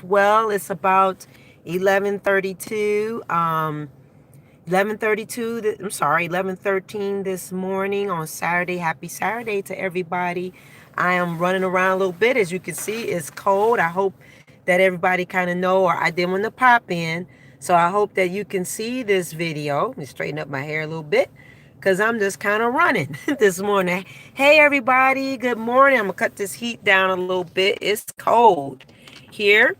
well. It's about 11:32. 11:32. I'm sorry, 11:13 this morning on Saturday. Happy Saturday to everybody. I am running around a little bit. As you can see, it's cold. I hope that everybody kind of know, or I didn't want to pop in. So I hope that you can see this video. Let me straighten up my hair a little bit because I'm just kind of running this morning. Hey, everybody. Good morning. I'm going to cut this heat down a little bit. It's cold here.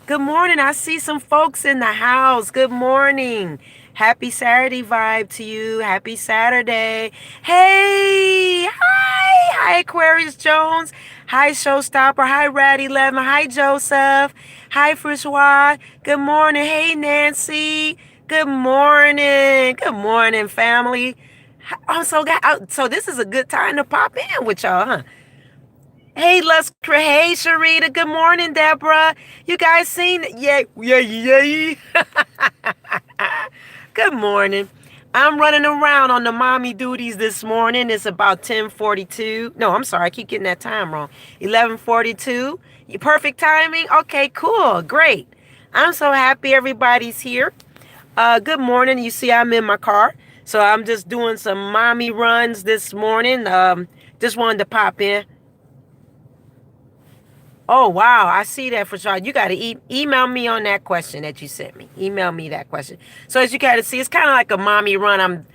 Good morning. I see some folks in the house. Good morning. Happy Saturday vibe to you. Happy Saturday. Hey, hi. Hi, Aquarius Jones. Hi, Showstopper. Hi, Ratty Lemon. Hi, Joseph. Hi, Francois. Good morning. Hey, Nancy. Good morning. Good morning, family. So this is a good time to pop in with y'all, huh? Hey, hey, Sharita. Good morning, Deborah. You guys seen it? Yay, yay, yay. Good morning. I'm running around on the mommy duties this morning. It's about 10:42. No, I'm sorry. I keep getting that time wrong. 11:42. You perfect timing? Okay, cool. Great. I'm so happy everybody's here. Good morning. You see I'm in my car. So I'm just doing some mommy runs this morning. Just wanted to pop in. Oh, wow. I see that for sure. You got to email me on that question that you sent me. Email me that question. So as you got to see, it's kind of like a mommy run.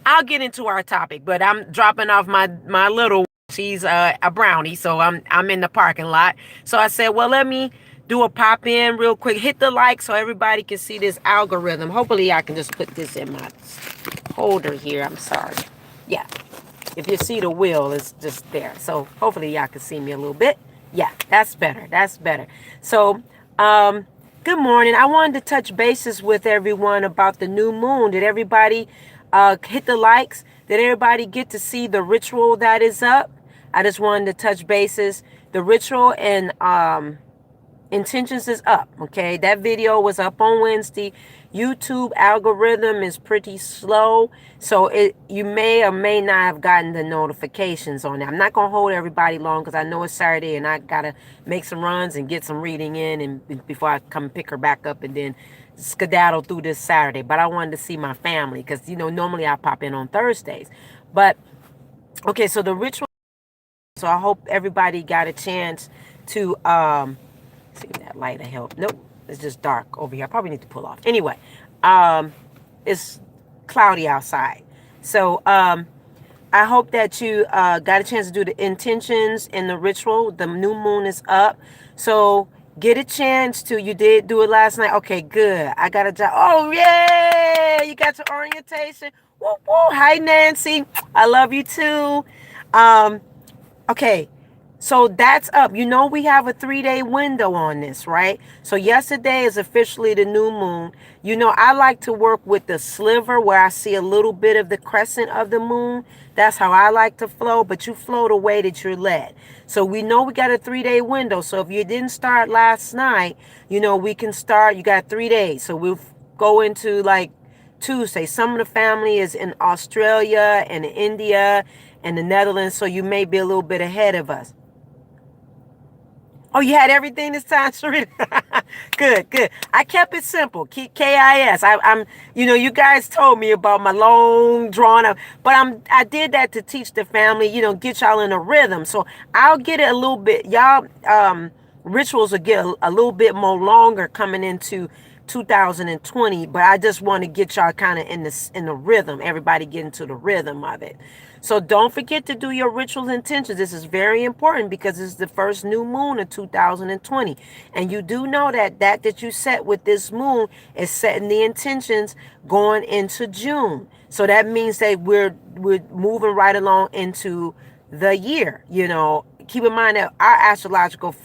I'll get into our topic, but I'm dropping off my little. She's a brownie, so I'm in the parking lot. So I said, well, let me do a pop in real quick. Hit the like so everybody can see this algorithm. Hopefully, I can just put this in my holder here. I'm sorry. Yeah. If you see the wheel, it's just there. So hopefully y'all can see me a little bit. Yeah, that's better. That's better. So, good morning. I wanted to touch bases with everyone about the new moon. Did everybody hit the likes? Did everybody get to see the ritual that is up? I just wanted to touch bases. The ritual and intentions is up. Okay, that video was up on Wednesday. YouTube algorithm is pretty slow, so you may or may not have gotten the notifications on that. I'm not gonna hold everybody long because I know it's Saturday and I gotta make some runs and get some reading in and before I come pick her back up and then skedaddle through this Saturday. But I wanted to see my family because normally I pop in on Thursdays. But okay, so the ritual. So I hope everybody got a chance to see if that light will help. Nope, it's just dark over here. I probably need to pull off. Anyway, it's cloudy outside. So I hope that you got a chance to do the intentions and the ritual. The new moon is up. So get a chance to. You did do it last night. Okay, good. I got a job. Oh, yeah. You got your orientation. Woo, woo. Hi, Nancy. I love you too. Um, Okay, so that's up. We have a 3-day window on this, right? So yesterday is officially the new moon. I like to work with the sliver where I see a little bit of the crescent of the moon. That's how I like to flow, but you flow the way that you're led. So we know we got a 3-day window. So if you didn't start last night, we can start. You got 3 days. So we'll go into like Tuesday. Some of the family is in Australia and India and the Netherlands, so you may be a little bit ahead of us. Oh, you had everything this time, Sharita? Good, good. I kept it simple. Keep KIS. I'm, you guys told me about my long drawn up, but I did that to teach the family, get y'all in a rhythm. So I'll get it a little bit. Y'all, rituals will get a little bit more longer coming into 2020, but I just want to get y'all kind of in the rhythm. Everybody get into the rhythm of it. So don't forget to do your rituals intentions. This is very important because it's the first new moon of 2020. And you do know that you set with this moon is setting the intentions going into June. So that means that we're moving right along into the year. Keep in mind that our astrological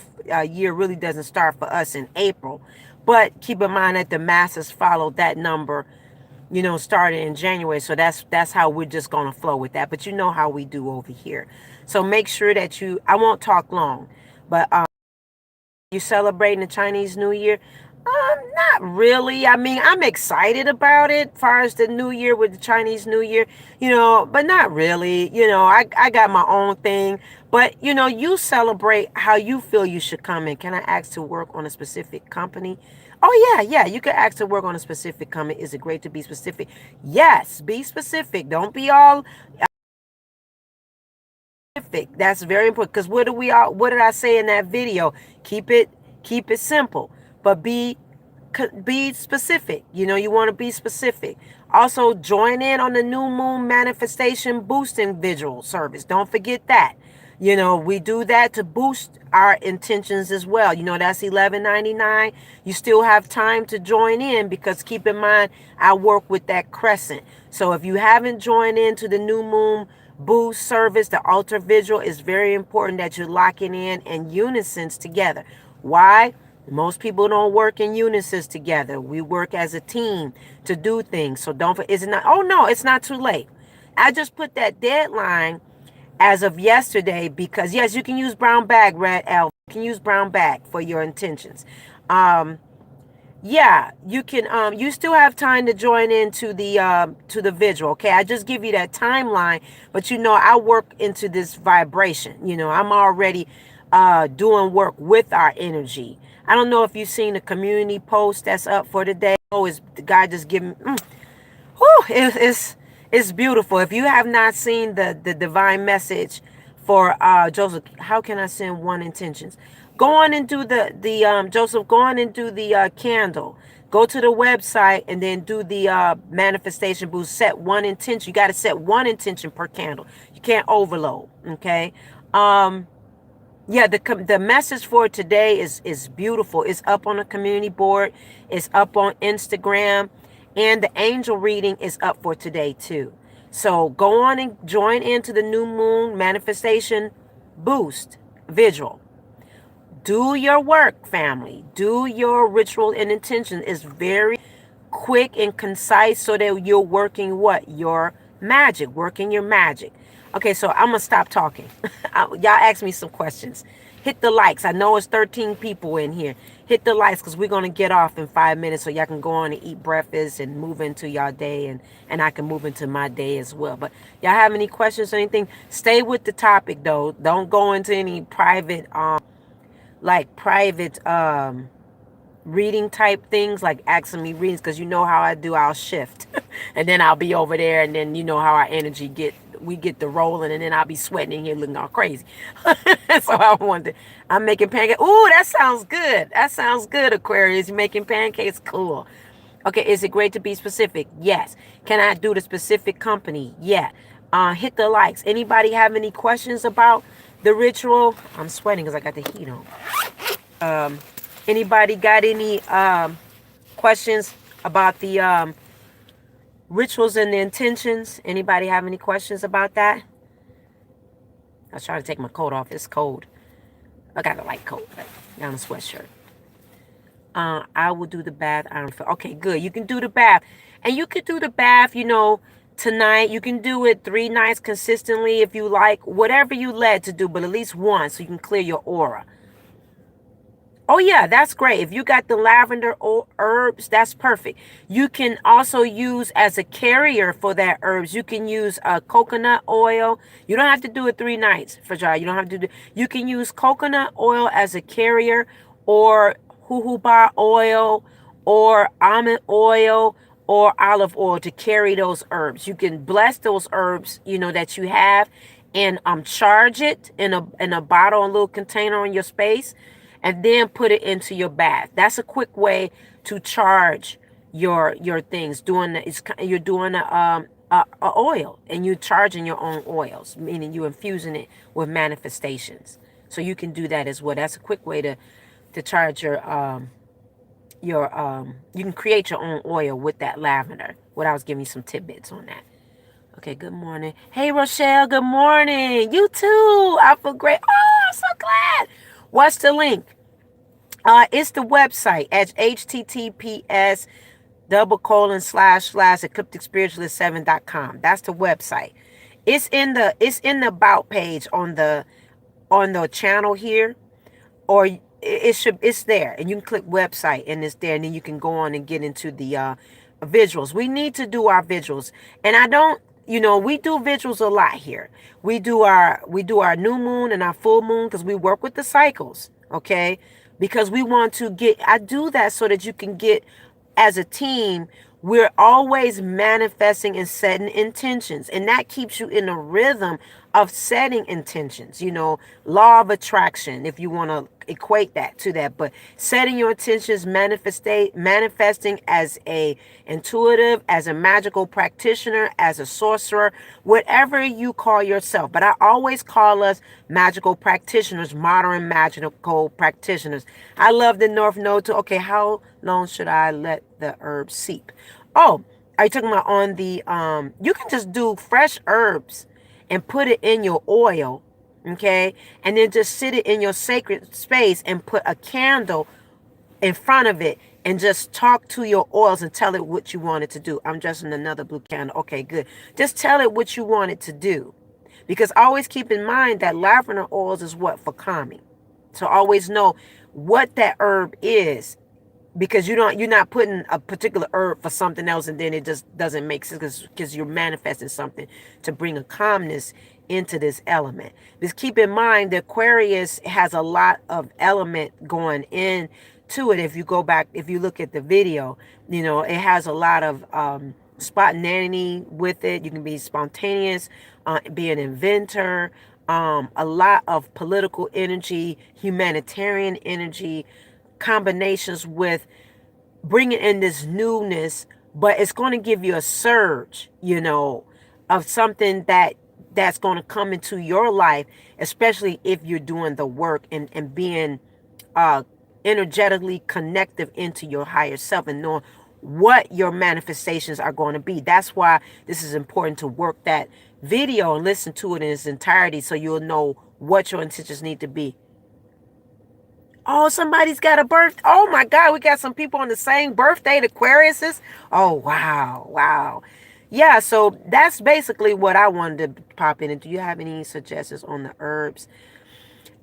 year really doesn't start for us in April. But keep in mind that the masses follow that number, started in January. So that's how we're just going to flow with that. But you know how we do over here. So make sure that I won't talk long, but you're celebrating the Chinese New Year. Not really. I mean, I'm excited about it as far as the new year with the Chinese New Year, but not really. I got my own thing. But, you celebrate how you feel you should come in. Can I ask to work on a specific company? Oh, yeah, yeah. You can ask to work on a specific company. Is it great to be specific? Yes, be specific. Don't be all specific. That's very important because what did I say in that video? Keep it keep it simple, but be specific. You want to be specific. Also, join in on the new moon manifestation boosting visual service. Don't forget that. We do that to boost our intentions as well. That's $11.99. You still have time to join in because keep in mind, I work with that crescent. So if you haven't joined into the new moon boost service, the ultra visual, is very important that you're locking in unison together. Why? Most people don't work in unison together. We work as a team to do things. So is it not? Oh no, it's not too late. I just put that deadline as of yesterday because yes, you can use brown bag, red elf. You can use brown bag for your intentions. Yeah, you can. You still have time to join into the visual. Okay, I just give you that timeline, but I work into this vibration. I'm already doing work with our energy. I don't know if you've seen the community post that's up for today. Oh, is the guy just giving? Whew, it's beautiful. If you have not seen the divine message for Joseph, how can I send one intentions? Go on and do the Joseph. Go on and do the candle. Go to the website and then do the manifestation boost. Set one intention. You got to set one intention per candle. You can't overload. Okay. Yeah, the message for today is beautiful. It's up on the community board. It's up on Instagram. And the angel reading is up for today too. So go on and join into the new moon manifestation boost visual. Do your work, family. Do your ritual and intention. Is very quick and concise so that you're working what? Your magic. Working your magic. Okay, so I'm going to stop talking. Y'all ask me some questions. Hit the likes. I know it's 13 people in here. Hit the likes because we're going to get off in 5 minutes so y'all can go on and eat breakfast and move into y'all day and I can move into my day as well. But y'all have any questions or anything? Stay with the topic though. Don't go into any private reading type things like asking me readings because you know how I do. I'll shift and then I'll be over there and then you know how our energy we get the rolling and then I'll be sweating in here looking all crazy. So I'm making pancakes. Ooh, that sounds good. That sounds good, Aquarius. You're making pancakes. Cool. Okay, is it great to be specific? Yes. Can I do the specific company? Yeah. Hit the likes. Anybody have any questions about the ritual? I'm sweating because I got the heat on. Anybody got any questions about the rituals and the intentions? Anybody have any questions about that? I was trying to take my coat off. It's cold. I got a light coat, but down a sweatshirt. I will do the bath. Okay, good. You can do the bath. And you could do the bath, tonight. You can do it 3 nights consistently if you like. Whatever you led to do, but at least once so you can clear your aura. Oh, yeah, that's great. If you got the lavender herbs, that's perfect. You can also use as a carrier for that herbs. You can use coconut oil. You don't have to do it 3 nights, Fajr. You don't have to do. You can use coconut oil as a carrier or jojoba oil or almond oil or olive oil to carry those herbs. You can bless those herbs, that you have and charge it in a bottle, a little container on your space. And then put it into your bath. That's a quick way to charge your things. You're doing a oil, and you're charging your own oils, meaning you're infusing it with manifestations. So you can do that as well. That's a quick way to charge your you can create your own oil with that lavender. I was giving you some tidbits on that. Okay, good morning. Hey, Rochelle, good morning. You too. I feel great. Oh, I'm so glad. What's the link? It's the website at https://eclipticspiritualist7.com. That's the website. It's in the about page on the channel here, or it's there, and you can click website, and it's there, and then you can go on and get into the visuals. We need to do our visuals, and I don't, we do visuals a lot here. We do our new moon and our full moon because we work with the cycles, okay? Because we want to get, I do that so that you can get, as a team, we're always manifesting and setting intentions, and that keeps you in a rhythm of setting intentions. Law of attraction, if you want to equate that to that, but setting your intentions, manifesting as a intuitive, as a magical practitioner, as a sorcerer, whatever you call yourself. But I always call us magical practitioners, modern magical practitioners. I love the North Node too. Okay, how long should I let the herb seep? Oh, are you talking about on the you can just do fresh herbs and put it in your oil, okay? And then just sit it in your sacred space and put a candle in front of it and just talk to your oils and tell it what you want it to do. I'm just in another blue candle. Okay, good. Just tell it what you want it to do. Because always keep in mind that lavender oils is what? For calming. So always know what that herb is, because you're not putting a particular herb for something else and then it just doesn't make sense, because you're manifesting something to bring a calmness into this element. Just keep in mind the Aquarius has a lot of element going in to it. If you go back, if you look at the video, it has a lot of spontaneity with it. You can be spontaneous, be an inventor, a lot of political energy, humanitarian energy, combinations with bringing in this newness, but it's going to give you a surge, of something that's going to come into your life, especially if you're doing the work and being energetically connective into your higher self and knowing what your manifestations are going to be. That's why this is important to work that video and listen to it in its entirety so you'll know what your intentions need to be. Oh, somebody's got a birthday. Oh my God, we got some people on the same birthday, the Aquariuses. Oh, wow. Wow. Yeah, so that's basically what I wanted to pop in. And do you have any suggestions on the herbs?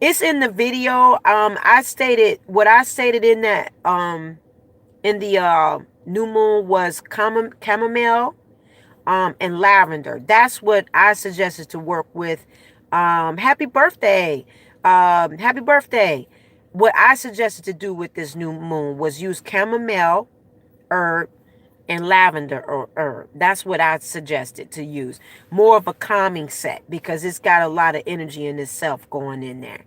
It's in the video. I stated what I stated in that in the new moon was chamomile and lavender. That's what I suggested to work with. Happy birthday. Happy birthday. What I suggested to do with this new moon was use chamomile herb and lavender herb. That's what I suggested to use. More of a calming set because it's got a lot of energy in itself going in there.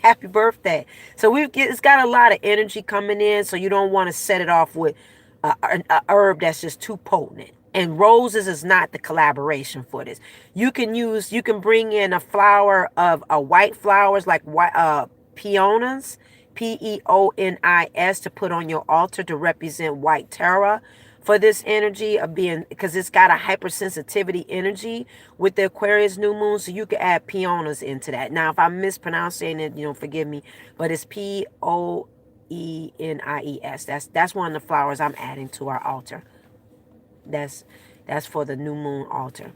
Happy birthday. So it's got a lot of energy coming in, so you don't want to set it off with a herb that's just too potent. And roses is not the collaboration for this. You can bring in a flower of white flowers like peonies, Peonis, to put on your altar to represent white Tara for this energy of being, because it's got a hypersensitivity energy with the Aquarius new moon, so you can add peonies into that. Now, if I'm mispronouncing it, forgive me, but it's Poenies. That's one of the flowers I'm adding to our altar. That's for the new moon altar.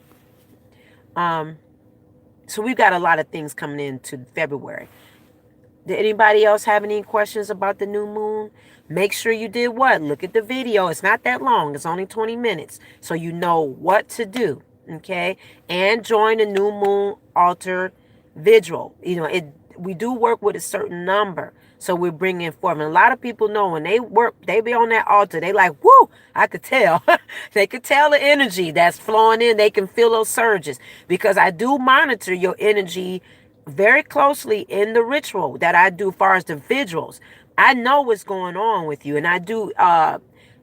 So we've got a lot of things coming into February. Did anybody else have any questions about the new moon? Make sure you did what? Look at the video. It's not that long. It's only 20 minutes. So you know what to do. Okay? And join the new moon altar vigil. We do work with a certain number. So we're bringing forth. And a lot of people know when they work, they be on that altar. They like, whoo, I could tell. They could tell the energy that's flowing in. They can feel those surges. Because I do monitor your energy very closely in the ritual that I do as far as the vigils. I know what's going on with you, and I do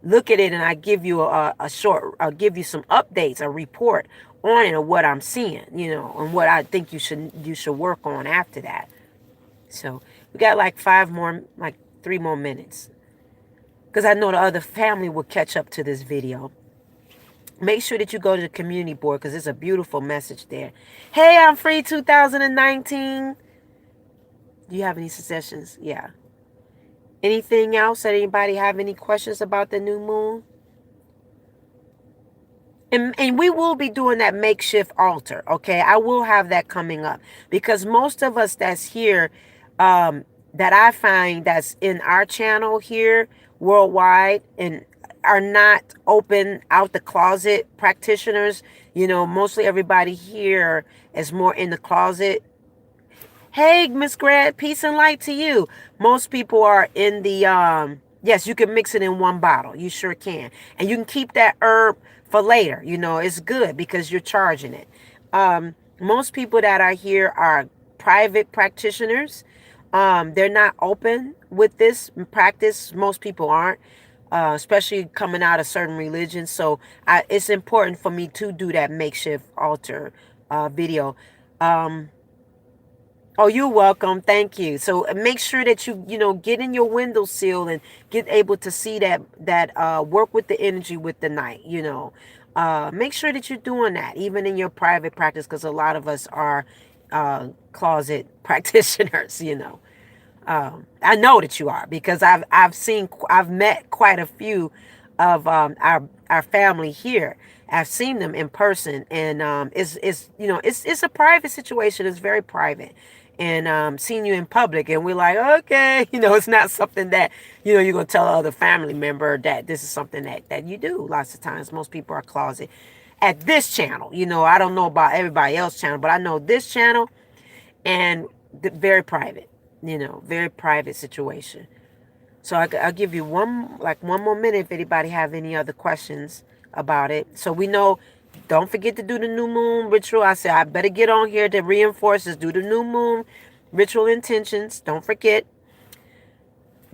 look at it, and I give you I'll give you some updates, a report on it of what I'm seeing, and what I think you should work on after that. So we got like 3 more minutes, because I know the other family will catch up to this video. Make sure that you go to the community board because there's a beautiful message there. Hey, I'm free 2019. Do you have any suggestions? Yeah. Anything else? Did anybody have any questions about the new moon? And we will be doing that makeshift altar, okay? I will have that coming up because most of us that's here, that I find that's in our channel here worldwide and are not open out the closet practitioners. Mostly everybody here is more in the closet. Hey, Miss Grant, peace and light to you. Most people are in the yes, you can mix it in one bottle. You sure can. And you can keep that herb for later. It's good because you're charging it. Most people that are here are private practitioners. They're not open with this practice. Most people aren't. Especially coming out of certain religions. So it's important for me to do that makeshift altar video. Um, Oh, you're welcome. Thank you. So make sure that you get in your windowsill and get able to see that work with the energy with the night. Make sure that you're doing that even in your private practice because a lot of us are closet practitioners. I know that you are because I've met quite a few of our family here. I've seen them in person, and it's a private situation. It's very private, and seeing you in public, and we're like, okay, it's not something that you're gonna tell other family member that this is something that you do. Lots of times, most people are closet at this channel. I don't know about everybody else's channel, but I know this channel and very private. Very private situation. So I'll give you one more minute if anybody have any other questions about it. So we know, don't forget to do the new moon ritual. I said I better get on here to reinforce this. Do the new moon ritual intentions. Don't forget.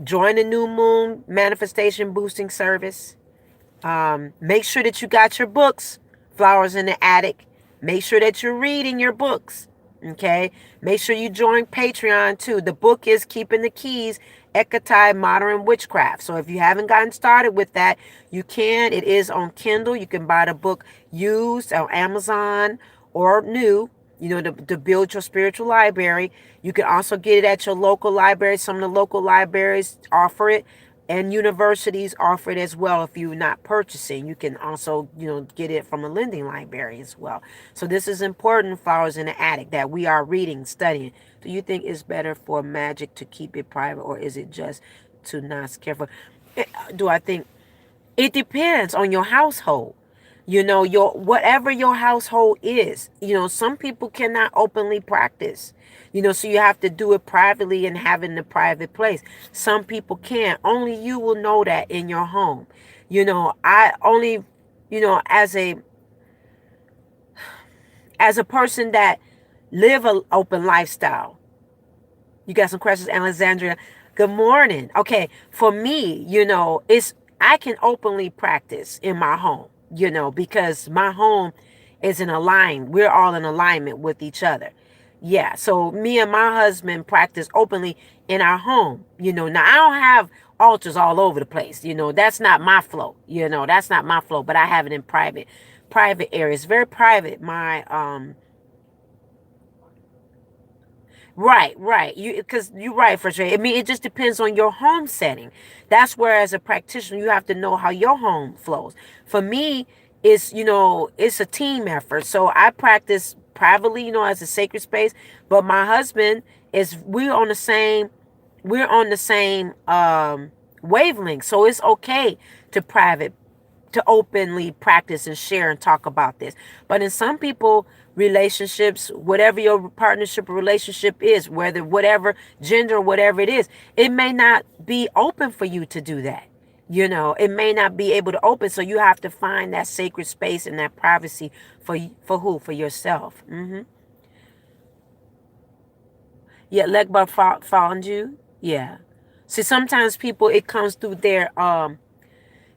Join the new moon manifestation boosting service. Make sure that you got your books, Flowers in the Attic. Make sure that you're reading your books. Okay. Make sure you join Patreon too. The book is Keeping the Keys, Ekatai Modern Witchcraft. So if you haven't gotten started with that, you can. It is on Kindle. You can buy the book used on Amazon or new, to build your spiritual library. You can also get it at your local library. Some of the local libraries offer it. And universities offer it as well. If you're not purchasing, you can also, get it from a lending library as well. So this is important, Flowers in the Attic, that we are reading, studying. Do you think it's better for magic to keep it private, or is it just to not scare for? Do I think it depends on your household? Your whatever your household is. Some people cannot openly practice. So you have to do it privately and have it in a private place. Some people can't. Only you will know that in your home. I only, as a person that live an open lifestyle. You got some questions, Alexandria? Good morning. Okay, for me, I can openly practice in my home, because my home is in alignment. We're all in alignment with each other. Yeah, so me and my husband practice openly in our home. Now I don't have altars all over the place. That's not my flow. That's not my flow, but I have it in private areas, very private. Right. Because you're right, for sure. I mean, it just depends on your home setting. That's where, as a practitioner, you have to know how your home flows. For me, it's a team effort. So I practice privately, as a sacred space. But my husband we're on the same wavelength. So it's okay to openly practice and share and talk about this. But in some people relationships, whatever your partnership relationship is, whatever gender, whatever it is, it may not be open for you to do that. It may not be able to open. So you have to find that sacred space and that privacy for who? For yourself. Yeah, Legba found you. Yeah. See, sometimes people, it comes through their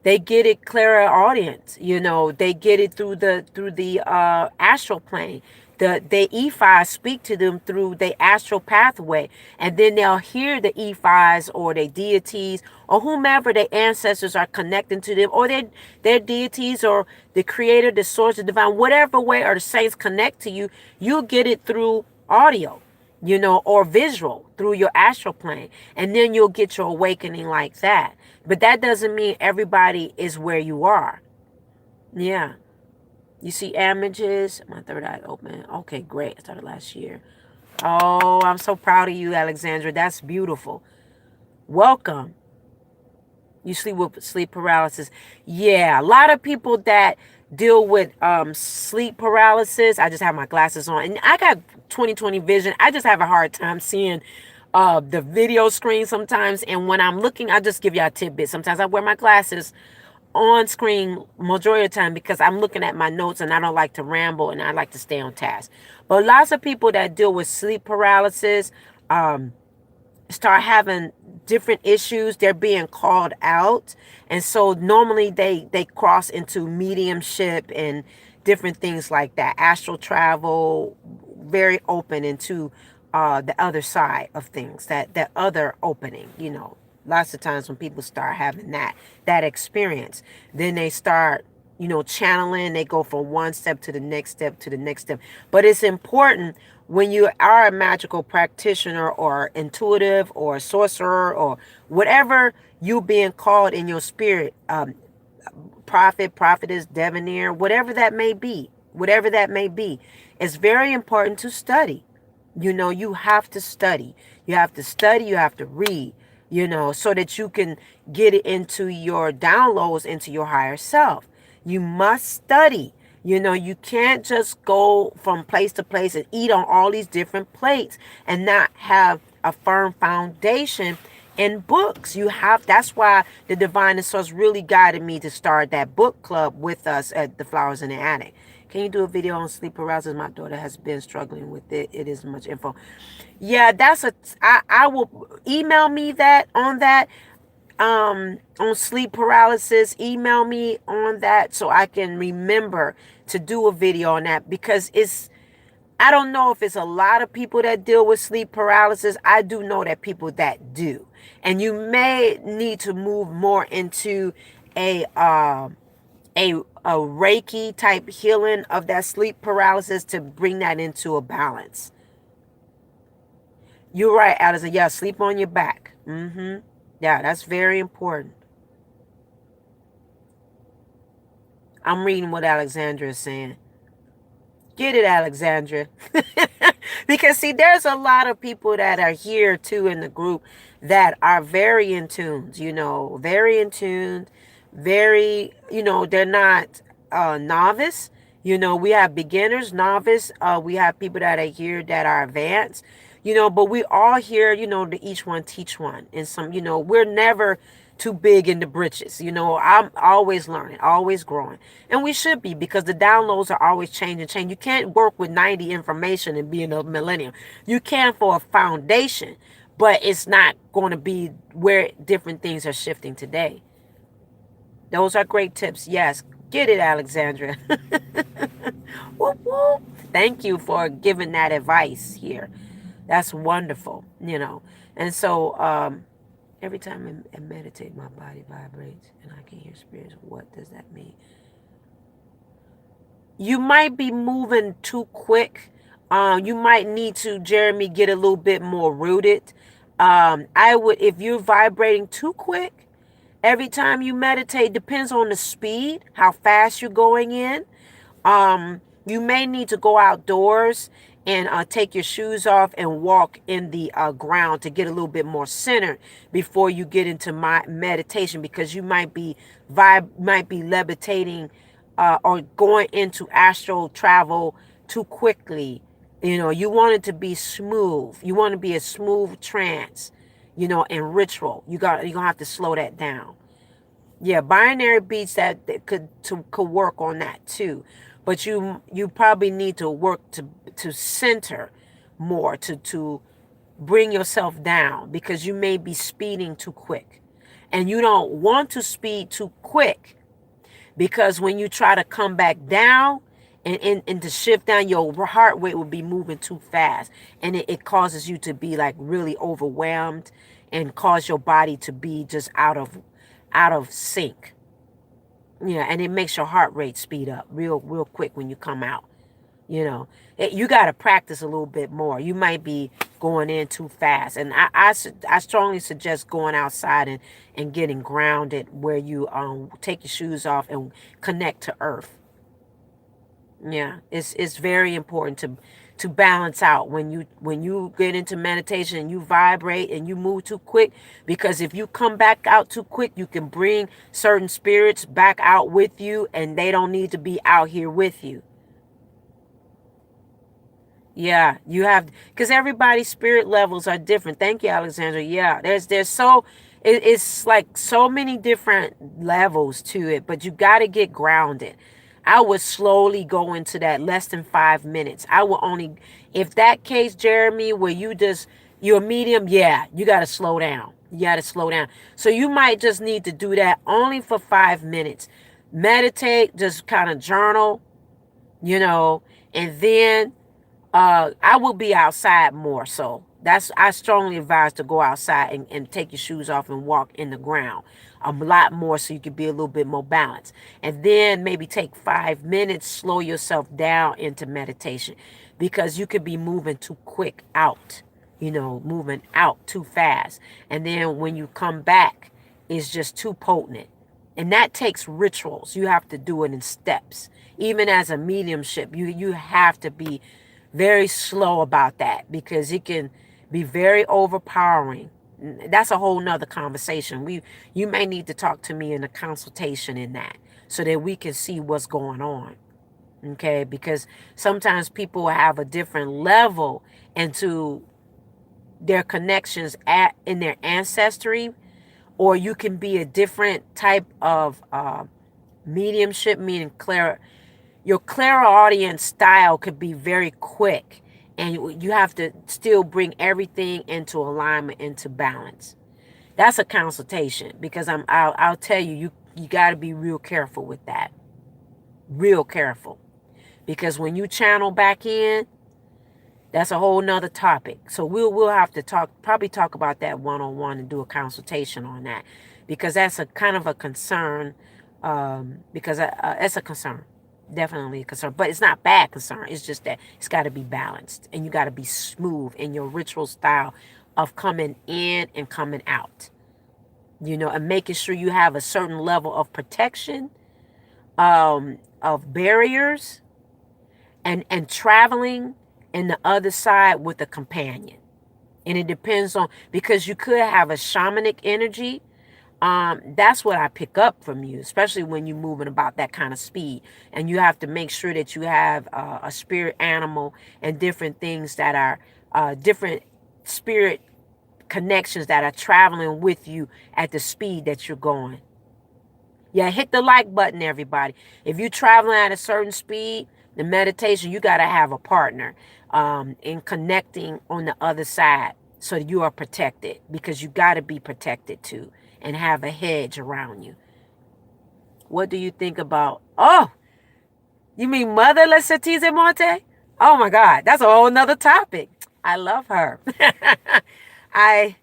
they get it clearer audience. They get it through the astral plane. The E5s speak to them through the astral pathway, and then they'll hear the E5s or their deities or whomever their ancestors are connecting to them, or their deities or the creator, the source, the divine, whatever way, or the saints connect to you. You'll get it through audio, or visual through your astral plane, and then you'll get your awakening like that. But that doesn't mean everybody is where you are. Yeah. You see images. My third eye open. Okay, great. I started last year. Oh, I'm so proud of you, Alexandra. That's beautiful. Welcome. You sleep with sleep paralysis. Yeah, a lot of people that deal with sleep paralysis. I just have my glasses on, and I got 20/20 vision. I just have a hard time seeing the video screen sometimes. And when I'm looking, I just give you a tidbit. Sometimes I wear my glasses on screen majority of the time because I'm looking at my notes and I don't like to ramble and I like to stay on task. But lots of people that deal with sleep paralysis, start having different issues. They're being called out, and so normally they cross into mediumship and different things like that, astral travel, very open into the other side of things, that other opening, lots of times when people start having that experience, then they start channeling. They go from one step to the next step to the next step. But it's important when you are a magical practitioner or intuitive or sorcerer or whatever you being called in your spirit, prophet, prophetess, diviner, whatever that may be, it's very important to study. You have to study. You have to study, you have to read, so that you can get it into your downloads, into your higher self. You must study. You can't just go from place to place and eat on all these different plates and not have a firm foundation in books. That's why the Divine Source really guided me to start that book club with us at the Flowers in the Attic. Can you do a video on sleep paralysis? My daughter has been struggling with it. It is much info. Yeah, I will email me that on that. On sleep paralysis, email me on that so I can remember to do a video on that, because I don't know if it's a lot of people that deal with sleep paralysis. I do know that people that do, and you may need to move more into a Reiki type healing of that sleep paralysis to bring that into a balance. You're right, Allison. Yeah, sleep on your back. Yeah, that's very important. I'm reading what Alexandra is saying. Get it, Alexandra. Because, see, there's a lot of people that are here, too, in the group that are very in tune, very in tune, very, they're not novice. We have beginners, novice. We have people that are here that are advanced, but we all here, to each one teach one. And we're never too big in the britches. I'm always learning, always growing. And we should be, because the downloads are always changing. You can't work with 90 information and be in a millennium. You can for a foundation, but it's not going to be where different things are shifting today. Those are great tips. Yes. Get it, Alexandra. Whoop, whoop. Thank you for giving that advice here. That's wonderful, And so every time I meditate, my body vibrates and I can hear spirits. What does that mean? You might be moving too quick. You might need to, Jeremy, get a little bit more rooted. If you're vibrating too quick, every time you meditate, depends on the speed, how fast you're going in. You may need to go outdoors and take your shoes off and walk in the ground to get a little bit more centered before you get into my meditation, because you might be levitating or going into astral travel too quickly. You want it to be smooth. You want to be a smooth trance, and ritual. You're gonna have to slow that down. Yeah, binary beats that could work on that too. But you probably need to work to center more, to bring yourself down, because you may be speeding too quick. And you don't want to speed too quick, because when you try to come back down and to shift down, your heart rate will be moving too fast. And it causes you to be like really overwhelmed and cause your body to be just out of sync. Yeah, and it makes your heart rate speed up real quick when you come out. You got to practice a little bit more. You might be going in too fast. And I strongly suggest going outside and getting grounded, where you take your shoes off and connect to earth. Yeah, it's very important to balance out when you get into meditation and you vibrate and you move too quick, because if you come back out too quick, you can bring certain spirits back out with you, and they don't need to be out here with you. Yeah, you have, because everybody's spirit levels are different. Thank you, Alexandra. Yeah, there's so it's like so many different levels to it, but you got to get grounded. I would slowly go into that less than 5 minutes. I will only, if that case, Jeremy, where you're a medium, yeah, you got to slow down. You got to slow down. So you might just need to do that only for 5 minutes. Meditate, just kind of journal, and then I will be outside more. So I strongly advise to go outside and take your shoes off and walk in the ground a lot more, so you can be a little bit more balanced. And then maybe take 5 minutes, slow yourself down into meditation, because you could be moving too quick out, moving out too fast. And then when you come back, it's just too potent. And that takes rituals. You have to do it in steps. Even as a mediumship, you have to be very slow about that, because it can be very overpowering. That's a whole nother conversation. You may need to talk to me in a consultation in that, so that we can see what's going on. Okay, because sometimes people have a different level into their connections in their ancestry, or you can be a different type of mediumship, meaning your clairaudient style could be very quick, and you have to still bring everything into alignment, into balance. That's a consultation, because I'll tell you got to be real careful with that. Real careful, because when you channel back in, that's a whole nother topic. So we'll have to probably talk about that one-on-one and do a consultation on that, because that's a kind of a concern. Because it's a concern. Definitely a concern, but it's not bad concern. It's just that it's got to be balanced, and you got to be smooth in your ritual style of coming in and coming out, and making sure you have a certain level of protection, of barriers, and traveling in the other side with a companion. And it depends on, because you could have a shamanic energy. That's what I pick up from you, especially when you're moving about that kind of speed. And you have to make sure that you have a spirit animal and different things that are different spirit connections that are traveling with you at the speed that you're going. Yeah, hit the like button, everybody. If you're traveling at a certain speed, the meditation, you got to have a partner in connecting on the other side, so you are protected, because you got to be protected too, and have a hedge around you. What do you think about? Oh, you mean Mother Lesetize Monte? Oh my God, that's a whole nother topic. I love her. I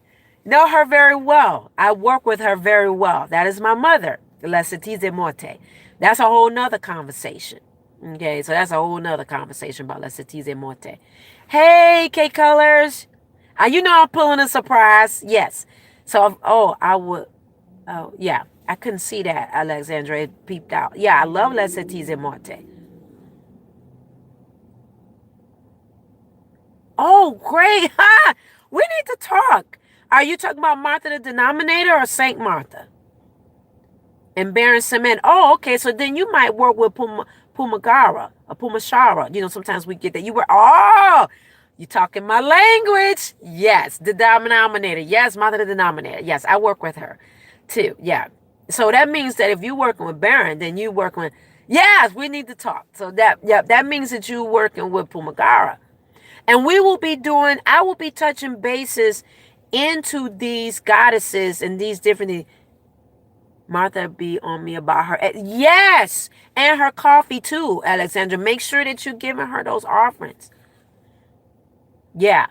know her very well. I work with her very well. That is my mother, Lesetize Monte. That's a whole nother conversation. Okay, so that's a whole nother conversation about Lesetize Monte. Hey, K Colors. I'm pulling a surprise. Yes. So, yeah, I couldn't see that, Alexandra. It peeped out. Yeah, I love Lesetize Monte. Oh, great. We need to talk. Are you talking about Martha the Denominator or Saint Martha? And Baron Cement. Oh, okay. So then you might work with Pumagara or Pumashara. Sometimes we get that. You talking my language. Yes, the denominator. Yes, Mother the Denominator. Yes, I work with her too. Yeah. So that means that if you're working with Baron, then you working with, yes, we need to talk. So that means that you're working with Pumagara. And I will be touching bases into these goddesses and these different things. Martha be on me about her. Yes. And her coffee too, Alexandra. Make sure that you're giving her those offerings. Yeah.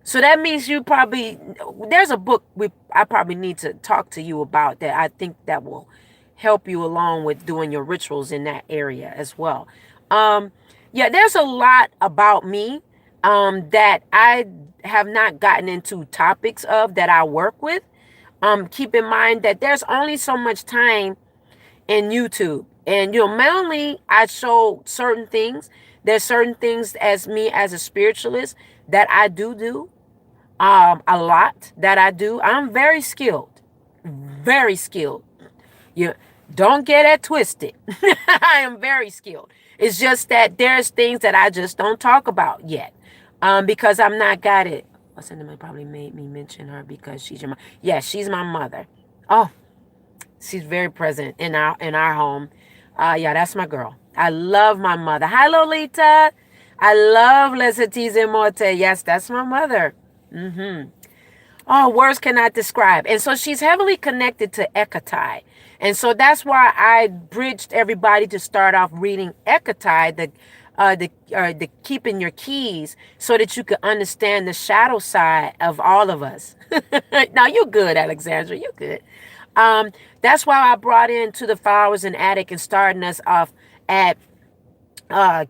So that means there's a book I probably need to talk to you about that I think that will help you along with doing your rituals in that area as well. Yeah, there's a lot about me that I have not gotten into topics of that I work with. Keep in mind that there's only so much time in YouTube. And mainly I show certain things There's certain things as me as a spiritualist that I do a lot that I do. I'm very skilled, very skilled. You don't get it twisted. I am very skilled. It's just that there's things that I just don't talk about yet, because I'm not got it. What's in probably made me mention her because she's your mom. Yeah, she's my mother. Oh, she's very present in our home. Yeah, that's my girl. I love my mother. Hi, Lolita. I love Lesatize Morte. Yes, that's my mother. Oh, words cannot describe. And so she's heavily connected to Ekatai. And so that's why I bridged everybody to start off reading Ekatai, the keeping your keys, so that you could understand the shadow side of all of us. Now you're good, Alexandra. You're good. That's why I brought in To the Flowers and Attic and starting us off at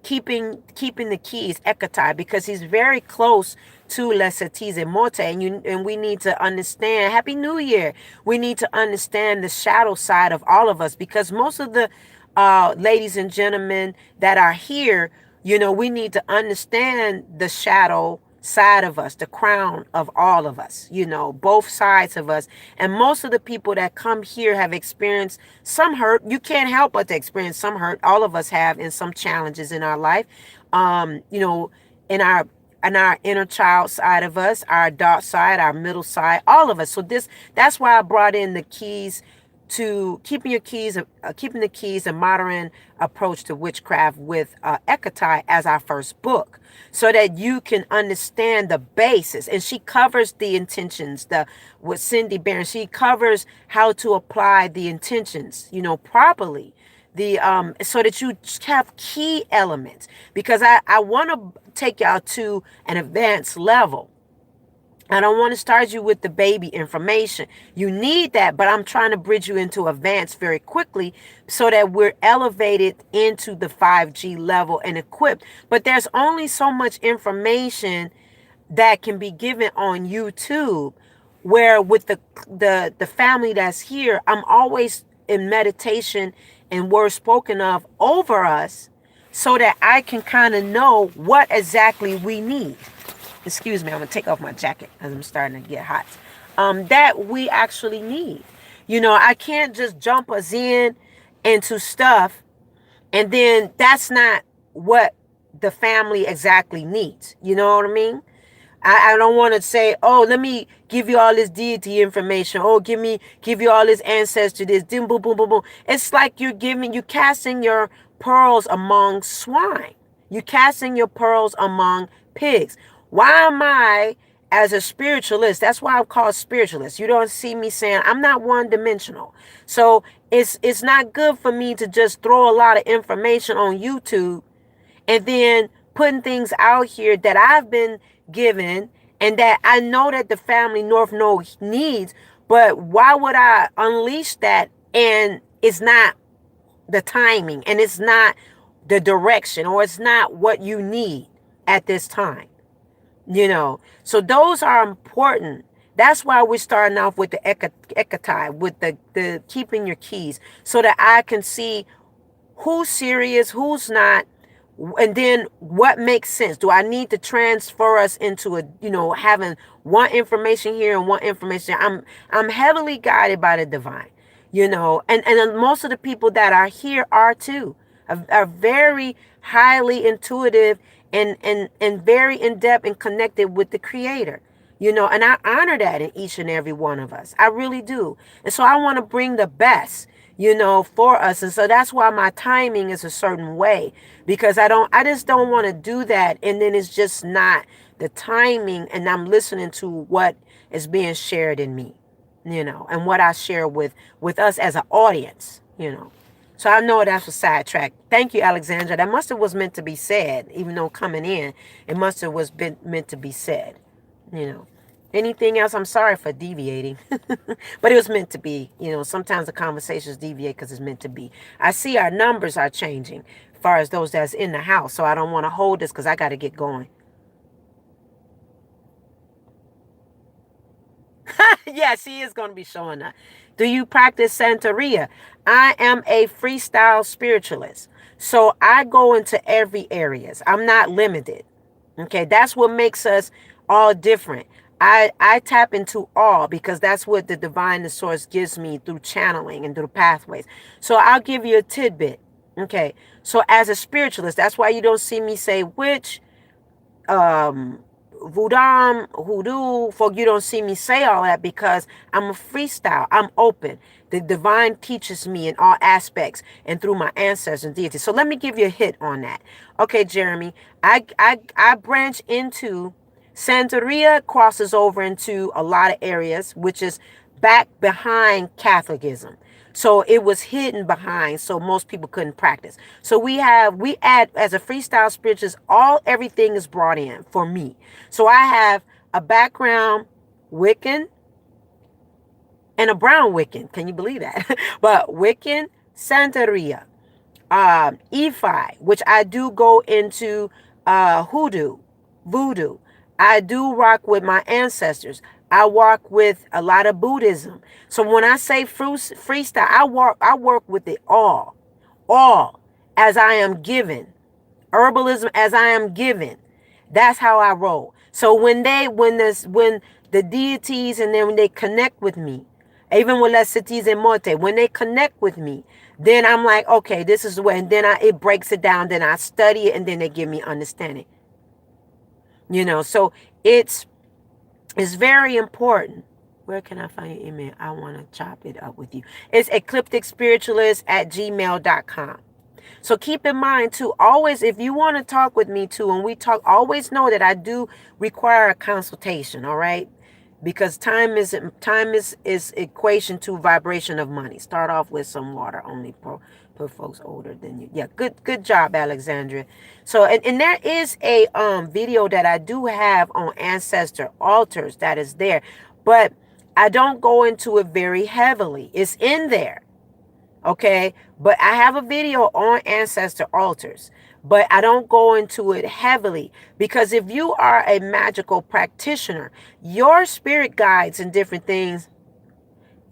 keeping the keys, Ekatai, because he's very close to Lesatize Morte, and we need to understand. Happy New Year. We need to understand the shadow side of all of us, because most of the ladies and gentlemen that are here, we need to understand the shadow side of us, the crown of all of us, both sides of us. And most of the people that come here have experienced some hurt. You can't help but to experience some hurt. All of us have, in some challenges in our life, in our inner child side of us, our adult side, our middle side, all of us. So that's why I brought in the keys to keeping the keys, a modern approach to witchcraft with Ekatai as our first book, so that you can understand the basis. And she covers the intentions, with Cindy Barron. She covers how to apply the intentions, properly. So that you have key elements, because I want to take y'all to an advanced level. I don't want to start you with the baby information. You need that, but I'm trying to bridge you into advanced very quickly so that we're elevated into the 5G level and equipped. But there's only so much information that can be given on YouTube, where with the family that's here, I'm always in meditation and words spoken of over us, so that I can kind of know what exactly we need. Excuse me, I'm going to take off my jacket because I'm starting to get hot. That we actually need. I can't just jump us into stuff, and then that's not what the family exactly needs. You know what I mean? I don't want to say, oh, let me give you all this deity information. Oh, give you all this ancestor, this, boom, boom, boom, boom, boom. It's like you're casting your pearls among swine. You're casting your pearls among pigs. Why am I, as a spiritualist, that's why I'm called spiritualist. You don't see me saying I'm not one-dimensional. So it's not good for me to just throw a lot of information on YouTube and then putting things out here that I've been given and that I know that the family North Node needs. But why would I unleash that? And it's not the timing, and it's not the direction, or it's not what you need at this time. So those are important. That's why we're starting off with the Ekatai, with the keeping your keys, so that I can see who's serious, who's not, and then what makes sense. Do I need to transfer us into having one information here and one information? I'm heavily guided by the divine, and most of the people that are here are too, are very highly intuitive and very in-depth and connected with the Creator, and I honor that in each and every one of us. I really do. And so I want to bring the best, for us. And so that's why my timing is a certain way, because I just don't want to do that. And then it's just not the timing, and I'm listening to what is being shared in me, and what I share with us as an audience, So I know that's a sidetrack. Thank you, Alexandra. That must have was meant to be said, even though coming in, it must have was meant to be said. Anything else? I'm sorry for deviating, but it was meant to be. Sometimes the conversations deviate because it's meant to be. I see our numbers are changing as far as those that's in the house, so I don't want to hold this because I got to get going. Yeah, she is going to be showing up. Do you practice Santeria? I am a freestyle spiritualist. So I go into every areas. I'm not limited. Okay, that's what makes us all different. I tap into all because that's what the divine the source gives me through channeling and through pathways. So I'll give you a tidbit. Okay. So as a spiritualist, that's why you don't see me say which um hoodoo, folk, you don't see me say all that because I'm a freestyle. I'm open. The divine teaches me in all aspects and through my ancestors and deities. So let me give you a hit on that. Okay, Jeremy, I branch into Santeria, crosses over into a lot of areas, which is back behind Catholicism. So it was hidden behind, so most people couldn't practice. So we add as a freestyle spiritualist, everything is brought in for me. So I have a background Wiccan and a brown Wiccan. Can you believe that? But Wiccan, Santeria, Ephi, which I do go into hoodoo, voodoo. I do rock with my ancestors. I work with a lot of Buddhism. So when I say freestyle, I work with it all as I am given. Herbalism as I am given. That's how I roll. So when the deities and then when they connect with me, even with Les Cities and Morte, when they connect with me, then I'm like, okay, this is the way. And then it breaks it down. Then I study it and then they give me understanding. So it's very important. Where can I find your email? I want to chop it up with you. It's eclipticspiritualist@gmail.com. So keep in mind too, always, if you want to talk with me too, and we talk, always know that I do require a consultation. All right. Because time is equation to vibration of money. Start off with some water only for folks older than you. Yeah, good job, Alexandria. So and there is a video that I do have on ancestor altars that is there, but I don't go into it very heavily. It's in there. Okay, but I have a video on ancestor altars, but I don't go into it heavily because if you are a magical practitioner, your spirit guides and different things,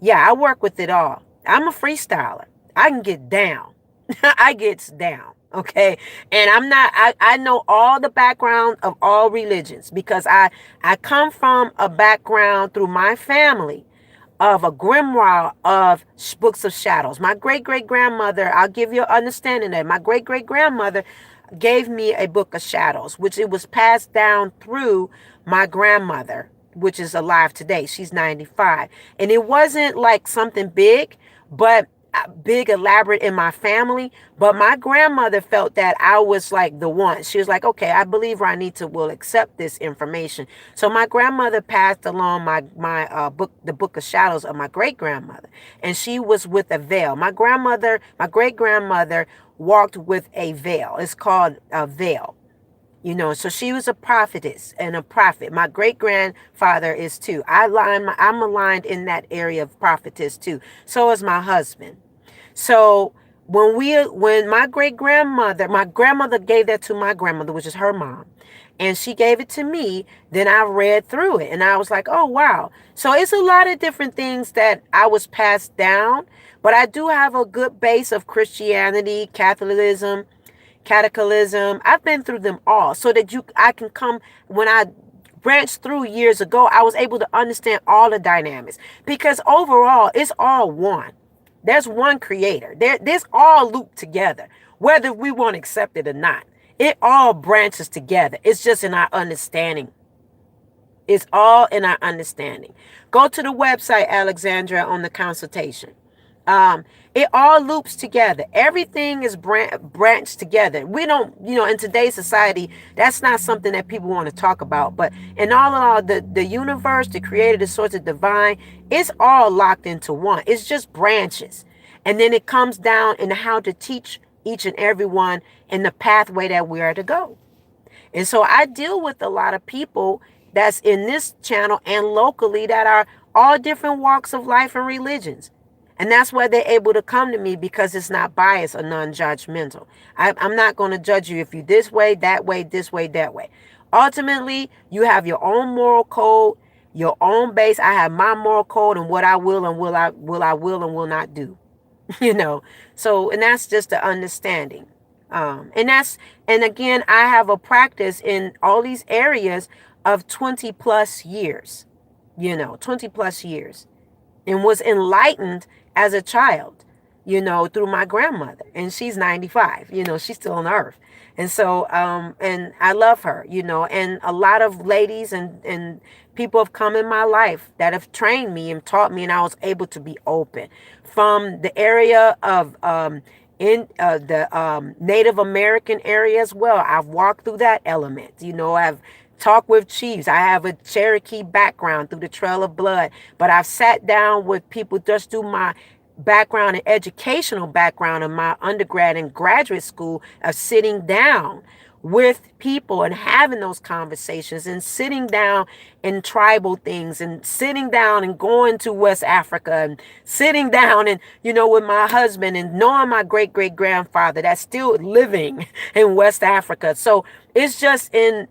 yeah, I work with it all. I'm a freestyler. I can get down. I gets down. Okay. And I know all the background of all religions because I come from a background through my family of a grimoire of books of shadows. My great-great-grandmother, I'll give you an understanding that my great-great-grandmother gave me a book of shadows, which it was passed down through my grandmother, which is alive today. She's 95. And it wasn't like something big, but big, elaborate in my family. But my grandmother felt that I was like the one. She was like, okay, I believe Ranita will accept this information. So my grandmother passed along my book, the Book of Shadows, of my great-grandmother. And she was with a veil. My great-grandmother walked with a veil. It's called a veil. So she was a prophetess and a prophet. My great-grandfather is too. I'm aligned in that area of prophetess too. So is my husband. So when my grandmother gave that to my grandmother, which is her mom, and she gave it to me, then I read through it and I was like, oh, wow. So it's a lot of different things that I was passed down, but I do have a good base of Christianity, Catholicism, cataclysm. I've been through them all so that I can come. When I branched through years ago, I was able to understand all the dynamics because overall it's all one. There's one creator. This all looped together, whether we want to accept it or not. It all branches together. It's just in our understanding. It's all in our understanding. Go to the website, Alexandra, on the consultation. It all loops together. Everything is branched together. We don't, in today's society, that's not something that people want to talk about. But in all, the universe, the creator, the source, the divine, it's all locked into one. It's just branches. And then it comes down in how to teach each and every one in the pathway that we are to go. And so I deal with a lot of people that's in this channel and locally that are all different walks of life and religions. And that's why they're able to come to me because it's not biased or non-judgmental. I'm not going to judge you if you this way, that way, this way, that way. Ultimately, you have your own moral code, your own base. I have my moral code and what I will and will and will not do. So, and that's just the understanding. And again, I have a practice in all these areas of 20 plus years, 20 plus years, and was enlightened as a child, through my grandmother. And she's 95, she's still on earth. And so, and I love her, and a lot of ladies and people have come in my life that have trained me and taught me, and I was able to be open from the area of, in the Native American area as well. I've walked through that element. I've talked with chiefs. I have a Cherokee background through the Trail of Blood, but I've sat down with people just through my background and educational background in my undergrad and graduate school of sitting down with people and having those conversations and sitting down in tribal things and sitting down and going to West Africa and sitting down and, with my husband and knowing my great great grandfather that's still living in West Africa. So it's just in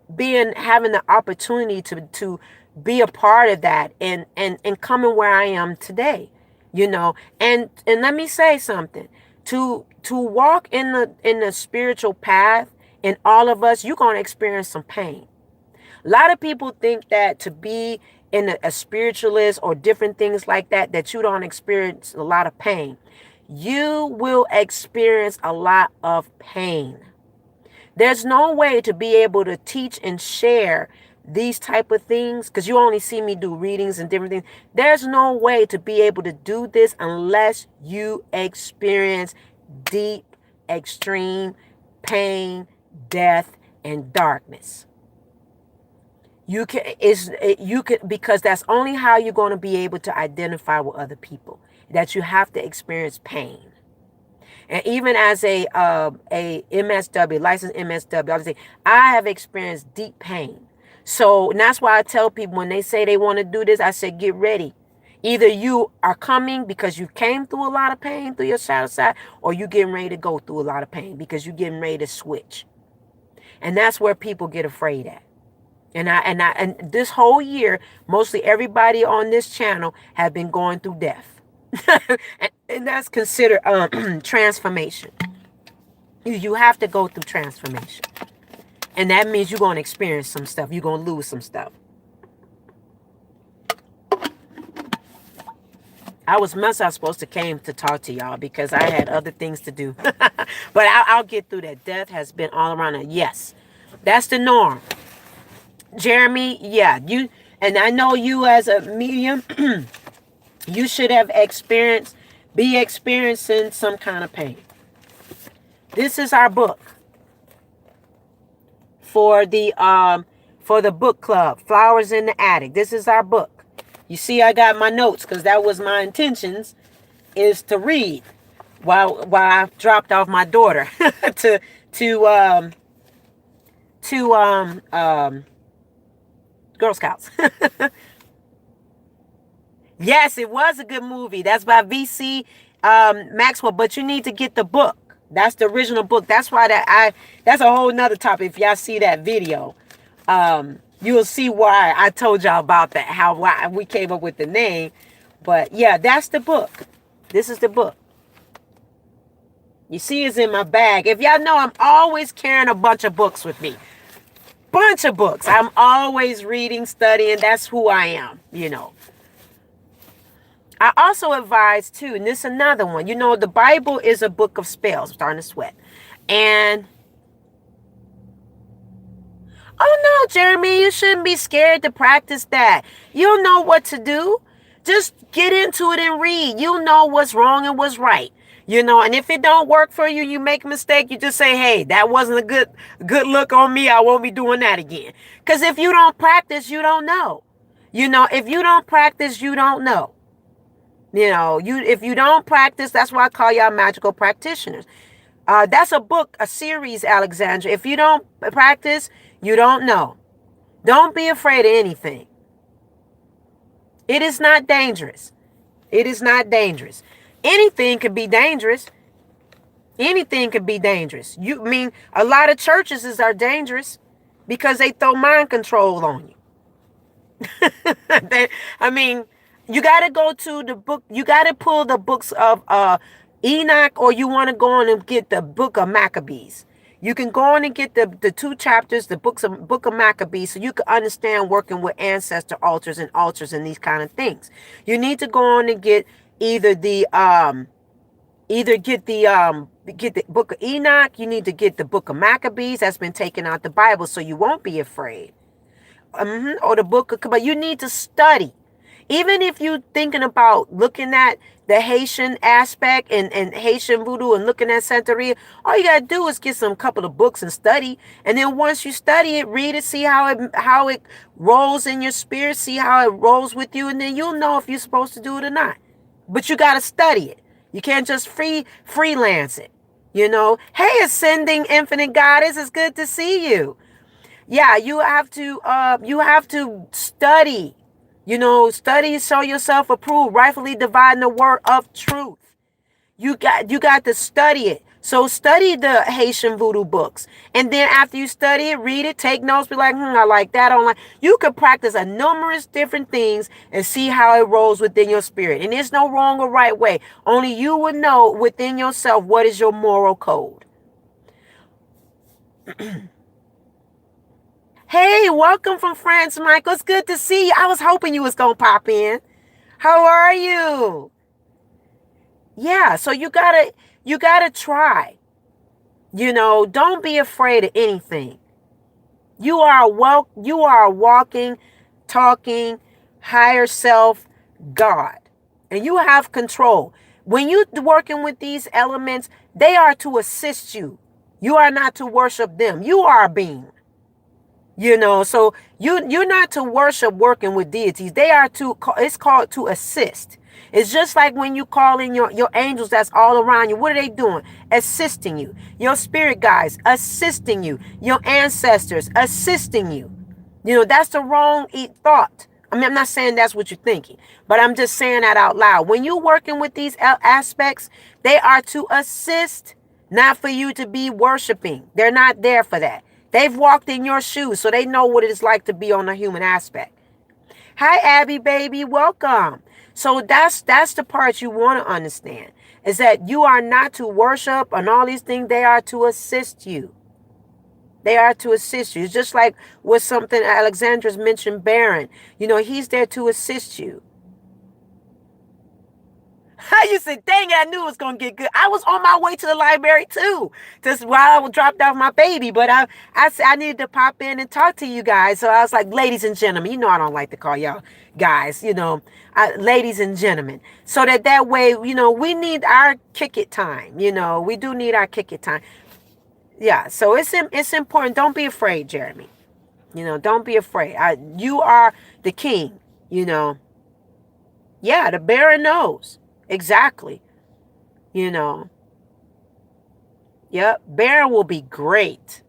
having the opportunity to be a part of that and coming where I am today, and let me say something, to walk in the spiritual path. And all of us, you're going to experience some pain. A lot of people think that to be in a spiritualist or different things like that, that you don't experience a lot of pain. You will experience a lot of pain. There's no way to be able to teach and share these type of things, because you only see me do readings and different things. There's no way to be able to do this unless you experience deep, extreme pain, death, and darkness. You can because that's only how you're going to be able to identify with other people, that you have to experience pain. And even as a MSW, licensed MSW, obviously, I have experienced deep pain. So and that's why I tell people when they say they want to do this, I say, get ready. Either you are coming because you came through a lot of pain through your shadow side, or you getting ready to go through a lot of pain because you're getting ready to switch. And that's where people get afraid at. And this whole year, mostly everybody on this channel have been going through death. and that's considered transformation. You have to go through transformation. And that means you're going to experience some stuff. You're going to lose some stuff. I was supposed to came to talk to y'all because I had other things to do. But I'll get through that. Death has been all around us. Yes, that's the norm. Jeremy, yeah, and I know you as a medium, you should have be experiencing some kind of pain. This is our book for the book club, Flowers in the Attic. This is our book. You see, I got my notes because that was my intentions, is to read while I dropped off my daughter to Girl Scouts. Yes, it was a good movie. That's by V.C. Maxwell, but you need to get the book. That's the original book. That's why that's a whole nother topic. If y'all see that video, you'll see why I told y'all about that, why we came up with the name. But yeah, that's the book. This is the book. You see it's in my bag. If y'all know, I'm always carrying a bunch of books with me. Bunch of books. I'm always reading, studying. That's who I am, I also advise too, and this is another one. The Bible is a book of spells. I'm starting to sweat. And oh no, Jeremy, you shouldn't be scared to practice that. You'll know what to do. Just get into it and read. You'll know what's wrong and what's right. And if it don't work for you, you make a mistake, you just say, hey, that wasn't a good look on me. I won't be doing that again. Because if you don't practice, you don't know. If you don't practice, you don't know. If you don't practice, that's why I call y'all magical practitioners. That's a book, a series, Alexandra. If you don't practice, you don't know. Don't be afraid of anything. It is not dangerous. It is not dangerous. Anything could be dangerous. Anything could be dangerous. A lot of churches are dangerous because they throw mind control on you. You got to go to the book. You got to pull the books of Enoch, or you want to go on and get the book of Maccabees. You can go on and get the 2 chapters, the book of Maccabees, so you can understand working with ancestor altars and these kind of things. You need to go on and get either get the book of Enoch. You need to get the book of Maccabees that's been taken out the Bible, so you won't be afraid. Or the book of, but you need to study. Even if you're thinking about looking at the Haitian aspect and Haitian voodoo and looking at Santeria, all you got to do is get some couple of books and study. And then once you study it, read it, see how it rolls in your spirit, see how it rolls with you. And then you'll know if you're supposed to do it or not. But you got to study it. You can't just freelance it. You know, hey, ascending infinite goddess, it's good to see you. Yeah, you have to study. You know, study, show yourself approved, rightfully dividing the word of truth. You got to study it. So study the Haitian voodoo books. And then after you study it, read it, take notes, be like, I like that. I don't like. You could practice a numerous different things and see how it rolls within your spirit. And there's no wrong or right way. Only you would know within yourself what is your moral code. Hey, welcome from France, Michael. It's good to see you. I was hoping you was going to pop in. How are you? Yeah, so you gotta try. You know, don't be afraid of anything. You are a walking, talking, higher self God. And you have control. When you're working with these elements, they are to assist you. You are not to worship them. You are a being. You know, so you're not to worship working with deities. They are it's called to assist. It's just like when you call in your angels that's all around you. What are they doing? Assisting you. Your spirit guides assisting you. Your ancestors assisting you. You know, that's the wrong thought. I mean, I'm not saying that's what you're thinking, but I'm just saying that out loud. When you're working with these aspects, they are to assist, not for you to be worshiping. They're not there for that. They've walked in your shoes, so they know what it is like to be on a human aspect. Hi, Abby, baby. Welcome. So that's the part you want to understand, is that you are not to worship and all these things. They are to assist you. They are to assist you. It's just like with something Alexandra's mentioned, Baron. You know, he's there to assist you. You said, dang it, I knew it was going to get good. I was on my way to the library too, just while I dropped off my baby. But I needed to pop in and talk to you guys. So I was like, ladies and gentlemen, you know I don't like to call y'all guys, you know, ladies and gentlemen. So that way, you know, we need our kick it time. You know, we do need our kick it time. Yeah, so it's important. Don't be afraid, Jeremy. You know, don't be afraid. You are the king, you know. Yeah, the Baron knows. Exactly. You know. Yep. Baron will be great.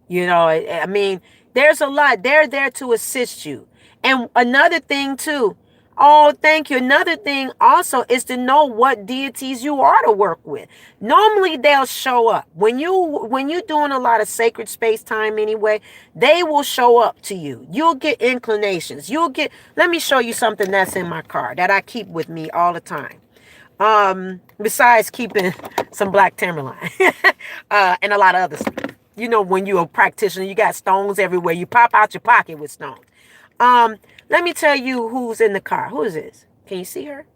You know, I mean, there's a lot. They're there to assist you. And another thing too. Oh, thank you. Another thing also is to know what deities you are to work with. Normally they'll show up. When you're doing a lot of sacred space time anyway, they will show up to you. You'll get inclinations. Let me show you something that's in my car that I keep with me all the time. Besides keeping some black tourmaline and a lot of other stuff. You know, when you're a practitioner, you got stones everywhere. You pop out your pocket with stones. Let me tell you who's in the car. Who is this? Can you see her?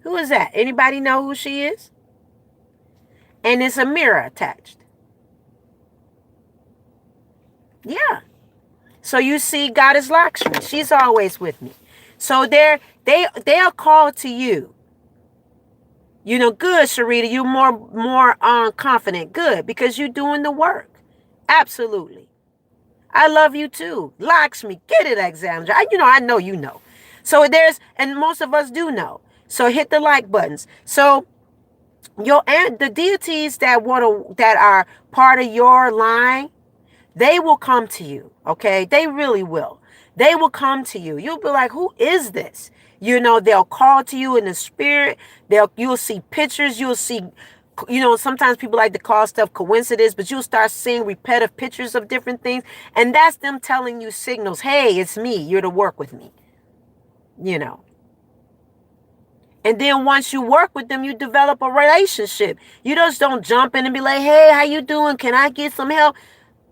Who is that? Anybody know who she is? And it's a mirror attached. Yeah. So you see Goddess Lakshmi. She's always with me. So they are called to you. You know, good, Sharita. You're more confident. Good, because you're doing the work. Absolutely. I love you too. Lakshmi, get it, Alexandra. I know you know. So and most of us do know. So hit the like buttons. So the deities that are part of your line, they will come to you. Okay, they really will. They will come to you. You'll be like, who is this? You know, they'll call to you in the spirit. You'll see pictures. You'll see, you know, sometimes people like to call stuff coincidence, but you'll start seeing repetitive pictures of different things. And that's them telling you signals. Hey, it's me. You're to work with me. You know. And then once you work with them, you develop a relationship. You just don't jump in and be like, hey, how you doing? Can I get some help?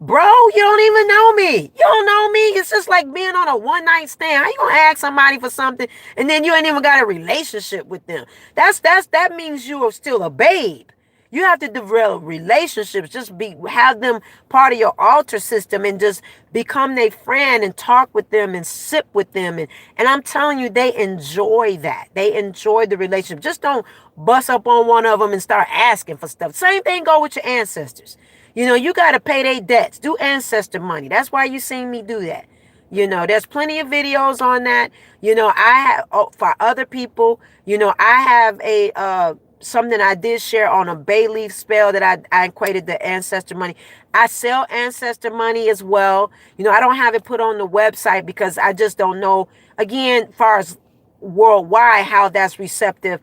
Bro, you don't even know me. You don't know me. It's just like being on a one night stand. How you gonna ask somebody for something and then you ain't even got a relationship with them? That means you are still a babe. You have to develop relationships. Just have them part of your altar system and just become their friend and talk with them and sip with them. And I'm telling you, they enjoy that. They enjoy the relationship. Just don't bust up on one of them and start asking for stuff. Same thing go with your ancestors. You got to pay their debts. Do ancestor money. That's why you seen me do that. There's plenty of videos on that. I have, for other people, I have something I did share on a bay leaf spell that I equated the ancestor money. I sell ancestor money as well. I don't have it put on the website because I just don't know, again, as far as worldwide, how that's receptive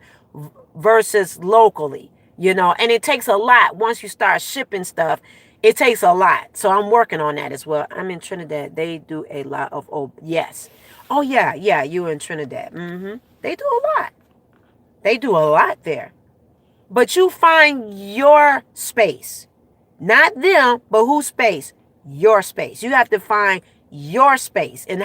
versus locally. And it takes a lot. Once you start shipping stuff, it takes a lot. So I'm working on that as well. I'm in Trinidad. They do a lot of, yes. Oh, yeah, you in Trinidad. They do a lot. They do a lot there. But you find your space. Not them, but whose space? Your space. You have to find your space and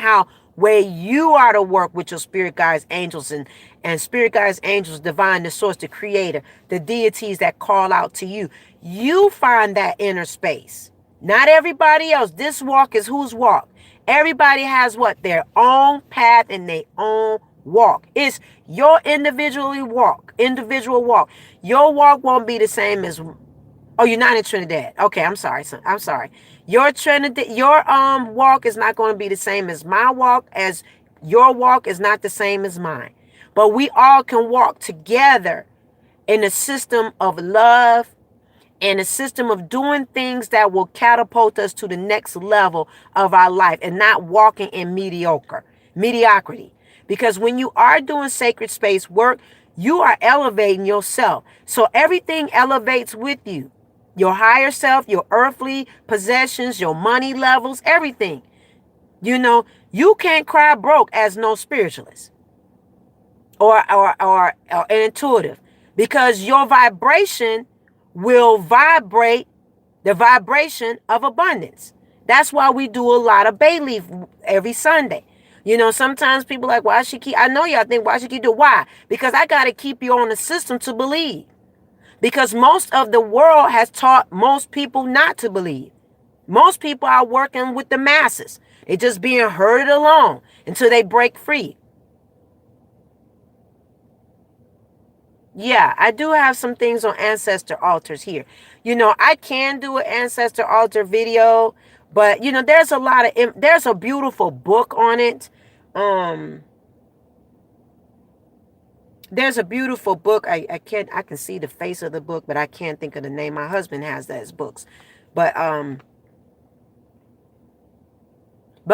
where you are to work with your spirit guides, angels, and spirit guides, angels, divine, the source, the creator, the deities that call out to you. You find that inner space. Not everybody else. This walk is whose walk? Everybody has what? Their own path and their own walk. It's your individual walk. Your walk won't be the same as, oh, you're not in Trinidad. Okay, I'm sorry. Your walk is not going to be the same as my walk, as your walk is not the same as mine. But we all can walk together in a system of love and a system of doing things that will catapult us to the next level of our life and not walking in mediocrity. Because when you are doing sacred space work, you are elevating yourself. So everything elevates with you. Your higher self, your earthly possessions, your money levels, everything. You can't cry broke as no spiritualist or intuitive, because your vibration will vibrate the vibration of abundance. That's why we do a lot of bay leaf every Sunday. Sometimes people are like, why should keep, I know y'all think, why should keep do? Why? Because I got to keep you on the system to believe. Because most of the world has taught most people not to believe. Most people are working with the masses. They're just being herded along until they break free. Yeah, I do have some things on ancestor altars here. I can do an ancestor altar video, but there's there's a beautiful book on it. There's a beautiful book. I can see the face of the book, but I can't think of the name. My husband has those books. But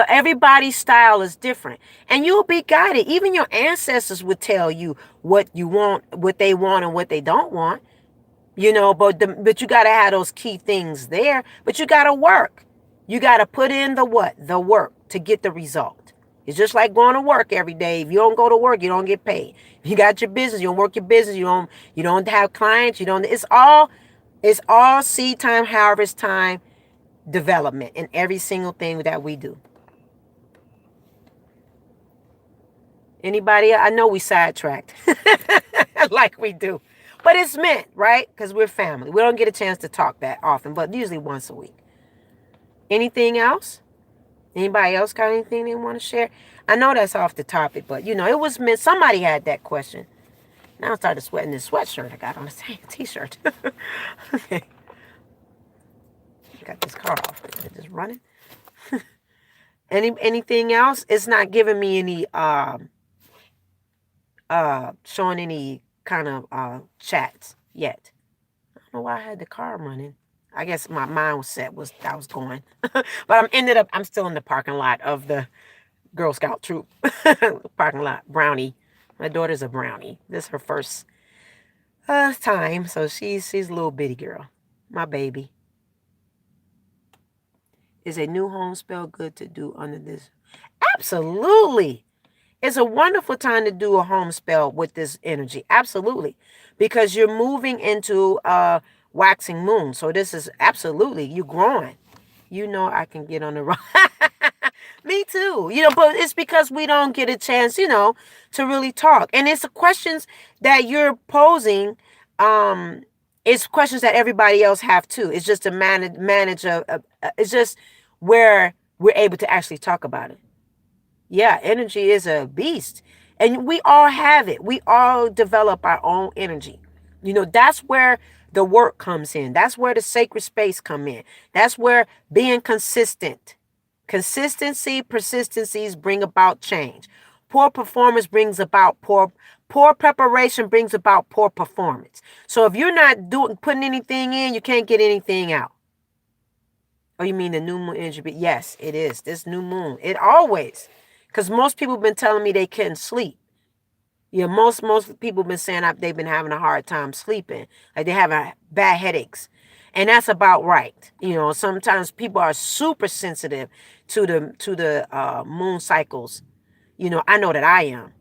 everybody's style is different. And you'll be guided. Even your ancestors would tell you what you want, what they want, and what they don't want. But you got to have those key things there. But you got to work. You got to put in the work to get the result. It's just like going to work every day. If you don't go to work, you don't get paid. If you got your business, you don't work your business, you don't have clients, it's all seed time, harvest time, development in every single thing that we do. Anybody? I know we sidetracked like we do. But it's meant, right? Because we're family. We don't get a chance to talk that often, but usually once a week. Anything else? Anybody else got anything they want to share? I know that's off the topic, but it was meant. Somebody had that question. Now I started sweating this sweatshirt I got on the same t-shirt. Okay. Got this car off. Is it just running? Anything else? It's not giving me any showing any kind of chats yet. I don't know why I had the car running. I guess my mindset was I was going. But I'm still in the parking lot of the Girl Scout troop. Parking lot. Brownie. My daughter's a brownie. This is her first time. So she's a little bitty girl. My baby. Is a new home spell good to do under this? Absolutely. It's a wonderful time to do a home spell with this energy. Absolutely. Because you're moving into a waxing moon. So this is absolutely, you're growing. You know, I can get on the road. Me too. But it's because we don't get a chance, to really talk. And it's the questions that you're posing. It's questions that everybody else have too. It's just to manage it's just where we're able to actually talk about it. Yeah, energy is a beast. And we all have it. We all develop our own energy. That's where the work comes in. That's where the sacred space come in. That's where being consistent. Consistency, persistencies bring about change. Poor performance brings about poor preparation brings about poor performance. So if you're not putting anything in, you can't get anything out. Oh, you mean the new moon energy? But yes, it is. This new moon. It always. Because most people have been telling me they couldn't sleep. Yeah, most people have been saying they've been having a hard time sleeping. Like they're having bad headaches. And that's about right. Sometimes people are super sensitive to the moon cycles. I know that I am.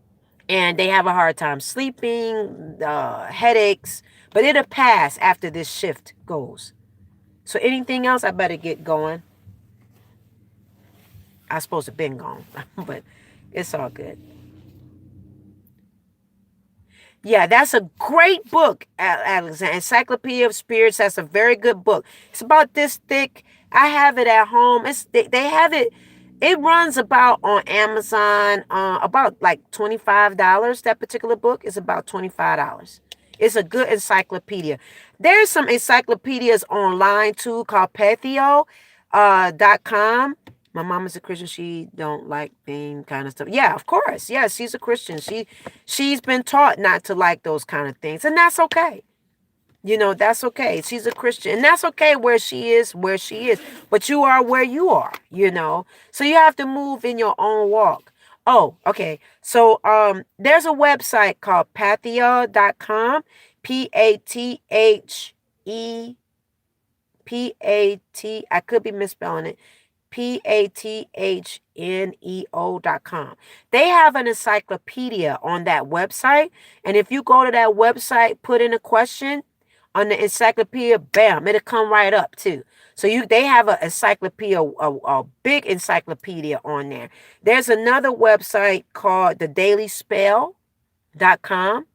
And they have a hard time sleeping, headaches. But it'll pass after this shift goes. So anything else, I better get going. I supposed to have been gone, but it's all good. Yeah, that's a great book, Alexander. Encyclopedia of Spirits. That's a very good book. It's about this thick. I have it at home. They have it. It runs about on Amazon, about like $25. That particular book is about $25. It's a good encyclopedia. There's some encyclopedias online too called Patheo.com. My mom is a Christian. She don't like being kind of stuff. Yeah, of course. Yeah, she's a Christian. She's been taught not to like those kind of things. And that's okay. That's okay. She's a Christian. And that's okay where she is. But you are where you are, So you have to move in your own walk. Oh, okay. So there's a website called Patheo.com. P-A-T-H-E-P-A-T. I could be misspelling it. Pathneo.com. They have an encyclopedia on that website. And if you go to that website, put in a question on the encyclopedia, bam, it'll come right up too. So they have an encyclopedia, a big encyclopedia on there. There's another website called thedailyspell.com.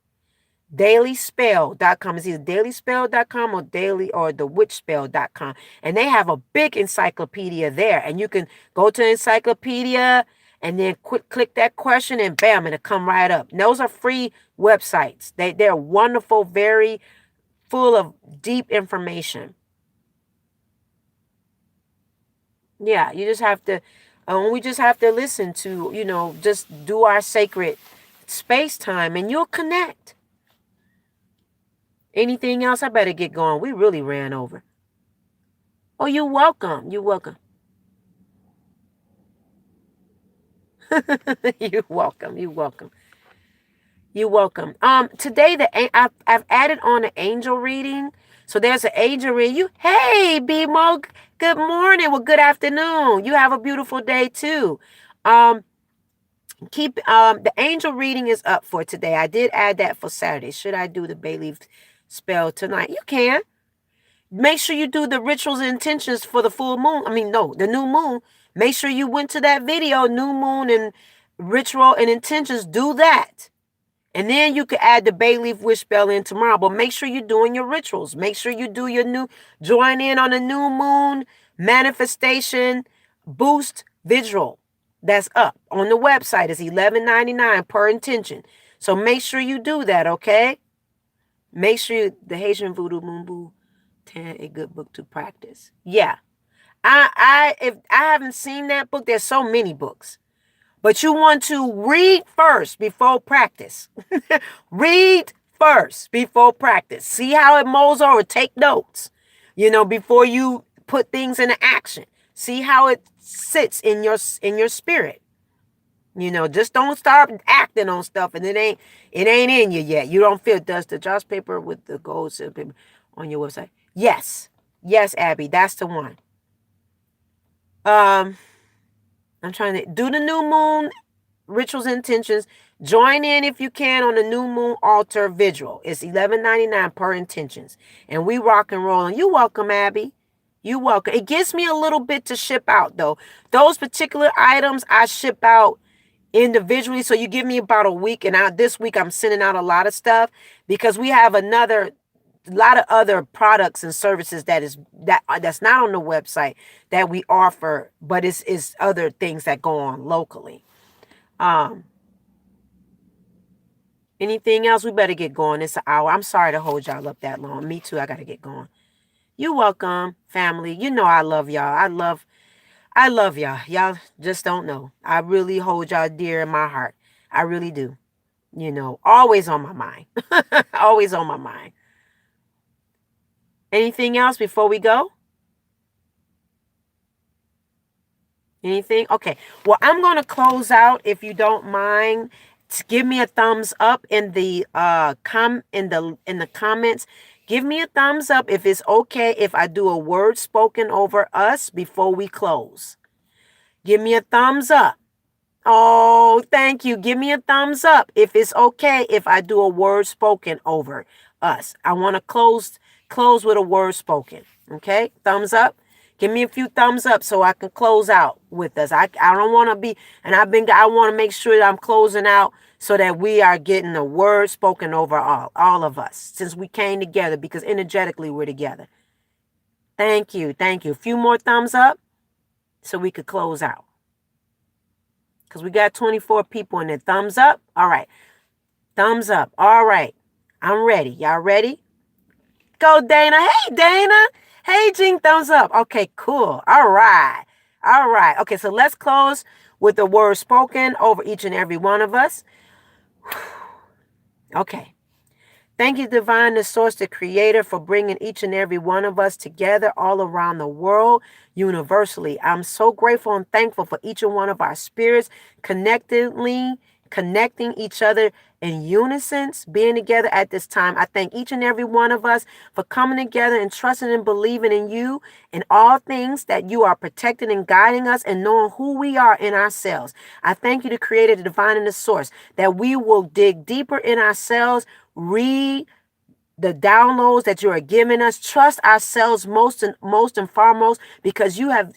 Dailyspell.com. It's either dailyspell.com or thewitchspell.com. And they have a big encyclopedia there. And you can go to the encyclopedia and then click that question and bam, it'll come right up. And those are free websites. They're wonderful, very full of deep information. Yeah, you just have to, we just have to listen to, just do our sacred space time and you'll connect. Anything else? I better get going. We really ran over. Oh, you're welcome. You're welcome. You're welcome. You're welcome. You're welcome. Today I've added on an angel reading. So there's an angel reading. Hey, BMO. Good morning. Well, good afternoon. You have a beautiful day too. The angel reading is up for today. I did add that for Saturday. Should I do the bay leaf spell tonight? You can. Make sure you do the rituals and intentions for the full moon. The new moon. Make sure you went to that video, new moon and ritual and intentions. Do that. And then you can add the bay leaf wish spell in tomorrow. But make sure you're doing your rituals. Make sure you do join in on the new moon manifestation boost visual. That's up on the website. It's $11.99 per intention. So make sure you do that, okay? Make sure the Haitian Voodoo Moon Boo 10, a good book to practice. Yeah. If I haven't seen that book, there's so many books. But you want to read first before practice. Read first before practice. See how it molds over. Take notes, before you put things into action. See how it sits in your spirit. Just don't start acting on stuff and it ain't in you yet. You don't feel. Does the Joss paper with the gold seal paper on your website? Yes, Abby, that's the one. I'm trying to do the new moon Rituals and Intentions. Join in if you can on the New Moon Altar Vigil. It's $11.99 per intentions. And we rock and roll. And you welcome, Abby. You welcome. It gives me a little bit to ship out, though. Those particular items I ship out individually. So you give me about a week. And this week I'm sending out a lot of stuff because we have a lot of other products and services that's not on the website that we offer, but it's other things that go on locally. Anything else? We better get going. It's an hour. I'm sorry to hold y'all up that long. Me too. I gotta get going. You're welcome, family. You know I love y'all. I love y'all. Y'all just don't know. I really hold y'all dear in my heart. I really do. You know, always on my mind. Always on my mind. Anything else before we go? Anything? Okay. Well, I'm going to close out if you don't mind. Give me a thumbs up in the in the comments. Give me a thumbs up if it's okay if I do a word spoken over us before we close. Give me a thumbs up. Oh, thank you. Give me a thumbs up if it's okay if I do a word spoken over us. I want to close with a word spoken. Okay? Thumbs up. Give me a few thumbs up so I can close out with us. I don't want to be, and I want to make sure that I'm closing out so that we are getting a word spoken over all of us, since we came together, because energetically we're together. Thank you. Thank you. A few more thumbs up so we could close out. Because we got 24 people in there. Thumbs up. All right. Thumbs up. All right. I'm ready. Y'all ready? Go, Dana. Hey, Dana. Hey, Jean, thumbs up. Okay, cool. All right. All right. Okay, so let's close with the word spoken over each and every one of us. Okay. Thank you, Divine, the Source, the Creator, for bringing each and every one of us together all around the world, universally. I'm so grateful and thankful for each and one of our spirits connecting each other in unison, being together at this time. I thank each and every one of us for coming together and trusting and believing in you in all things, that you are protecting and guiding us and knowing who we are in ourselves. I thank you, the Creator, the Divine, and the Source, that we will dig deeper in ourselves, read the downloads that you are giving us, trust ourselves most and foremost, because you have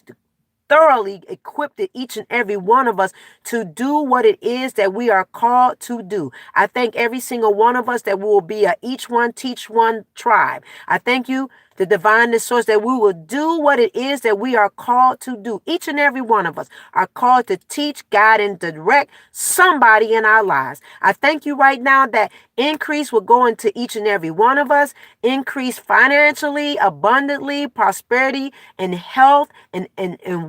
thoroughly equipped each and every one of us to do what it is that we are called to do. I thank every single one of us that we will be a each one teach one tribe. I thank you, the Divine, the Source, that we will do what it is that we are called to do. Each and every one of us are called to teach, guide, and direct somebody in our lives. I thank you right now that increase will go into each and every one of us. Increase financially, abundantly, prosperity, and health, and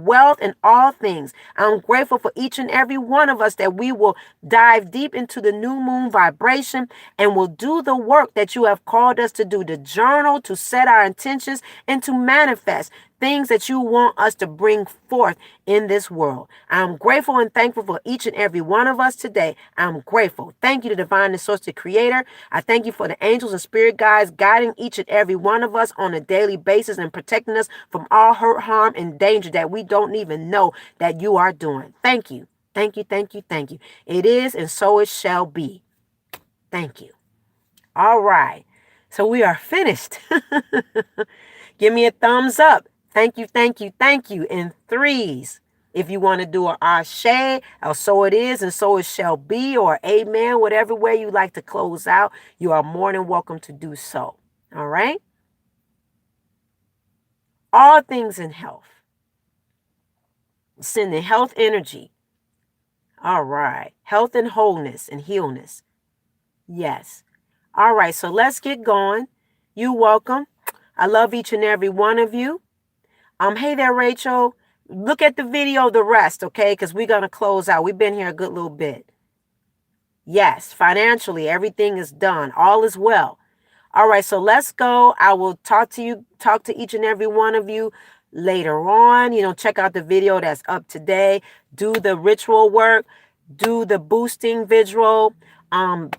wealth, and all things. I'm grateful for each and every one of us that we will dive deep into the new moon vibration and will do the work that you have called us to do, to journal, to set our intentions, and to manifest things that you want us to bring forth in this world. I'm grateful and thankful for each and every one of us today. I'm grateful. Thank you to Divine, the Source, the Creator. I thank you for the angels and spirit guides guiding each and every one of us on a daily basis and protecting us from all hurt, harm, and danger that we don't even know that you are doing. Thank you. Thank you. Thank you. Thank you. It is, and so it shall be. Thank you. All right. So we are finished. Give me a thumbs up. Thank you, thank you, thank you in threes. If you want to do an ashe, or so it is, and so it shall be, or amen, whatever way you like to close out, you are more than welcome to do so. All right? All things in health. Sending health energy. All right. Health and wholeness and healness. Yes. All right, so let's get going. You're welcome. I love each and every one of you. Hey there, Rachel. Look at the video, the rest, okay? Because we're going to close out. We've been here a good little bit. Yes, financially, everything is done. All is well. All right, so let's go. I will talk to each and every one of you later on. Check out the video that's up today. Do the ritual work. Do the boosting visual.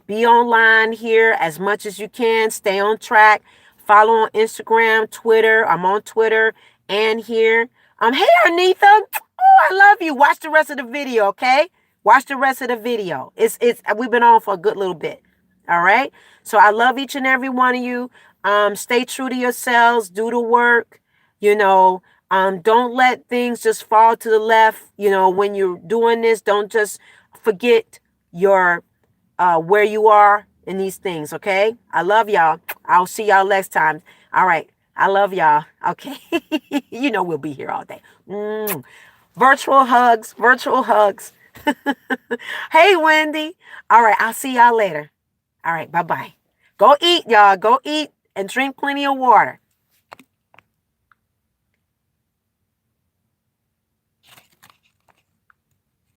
Be online here as much as you can. Stay on track. Follow on Instagram, Twitter. I'm on Twitter and here. Hey, Arnitha. Oh, I love you. Watch the rest of the video, okay? Watch the rest of the video. We've been on for a good little bit. All right. So I love each and every one of you. Stay true to yourselves. Do the work. You know, don't let things just fall to the left. You know, when you're doing this, don't just forget your where you are in these things. Okay. I love y'all. I'll see y'all next time. All right. I love y'all. Okay. You know we'll be here all day. Virtual hugs. Virtual hugs. Hey, Wendy. All right. I'll see y'all later. All right. Bye-bye. Go eat, y'all. Go eat and drink plenty of water.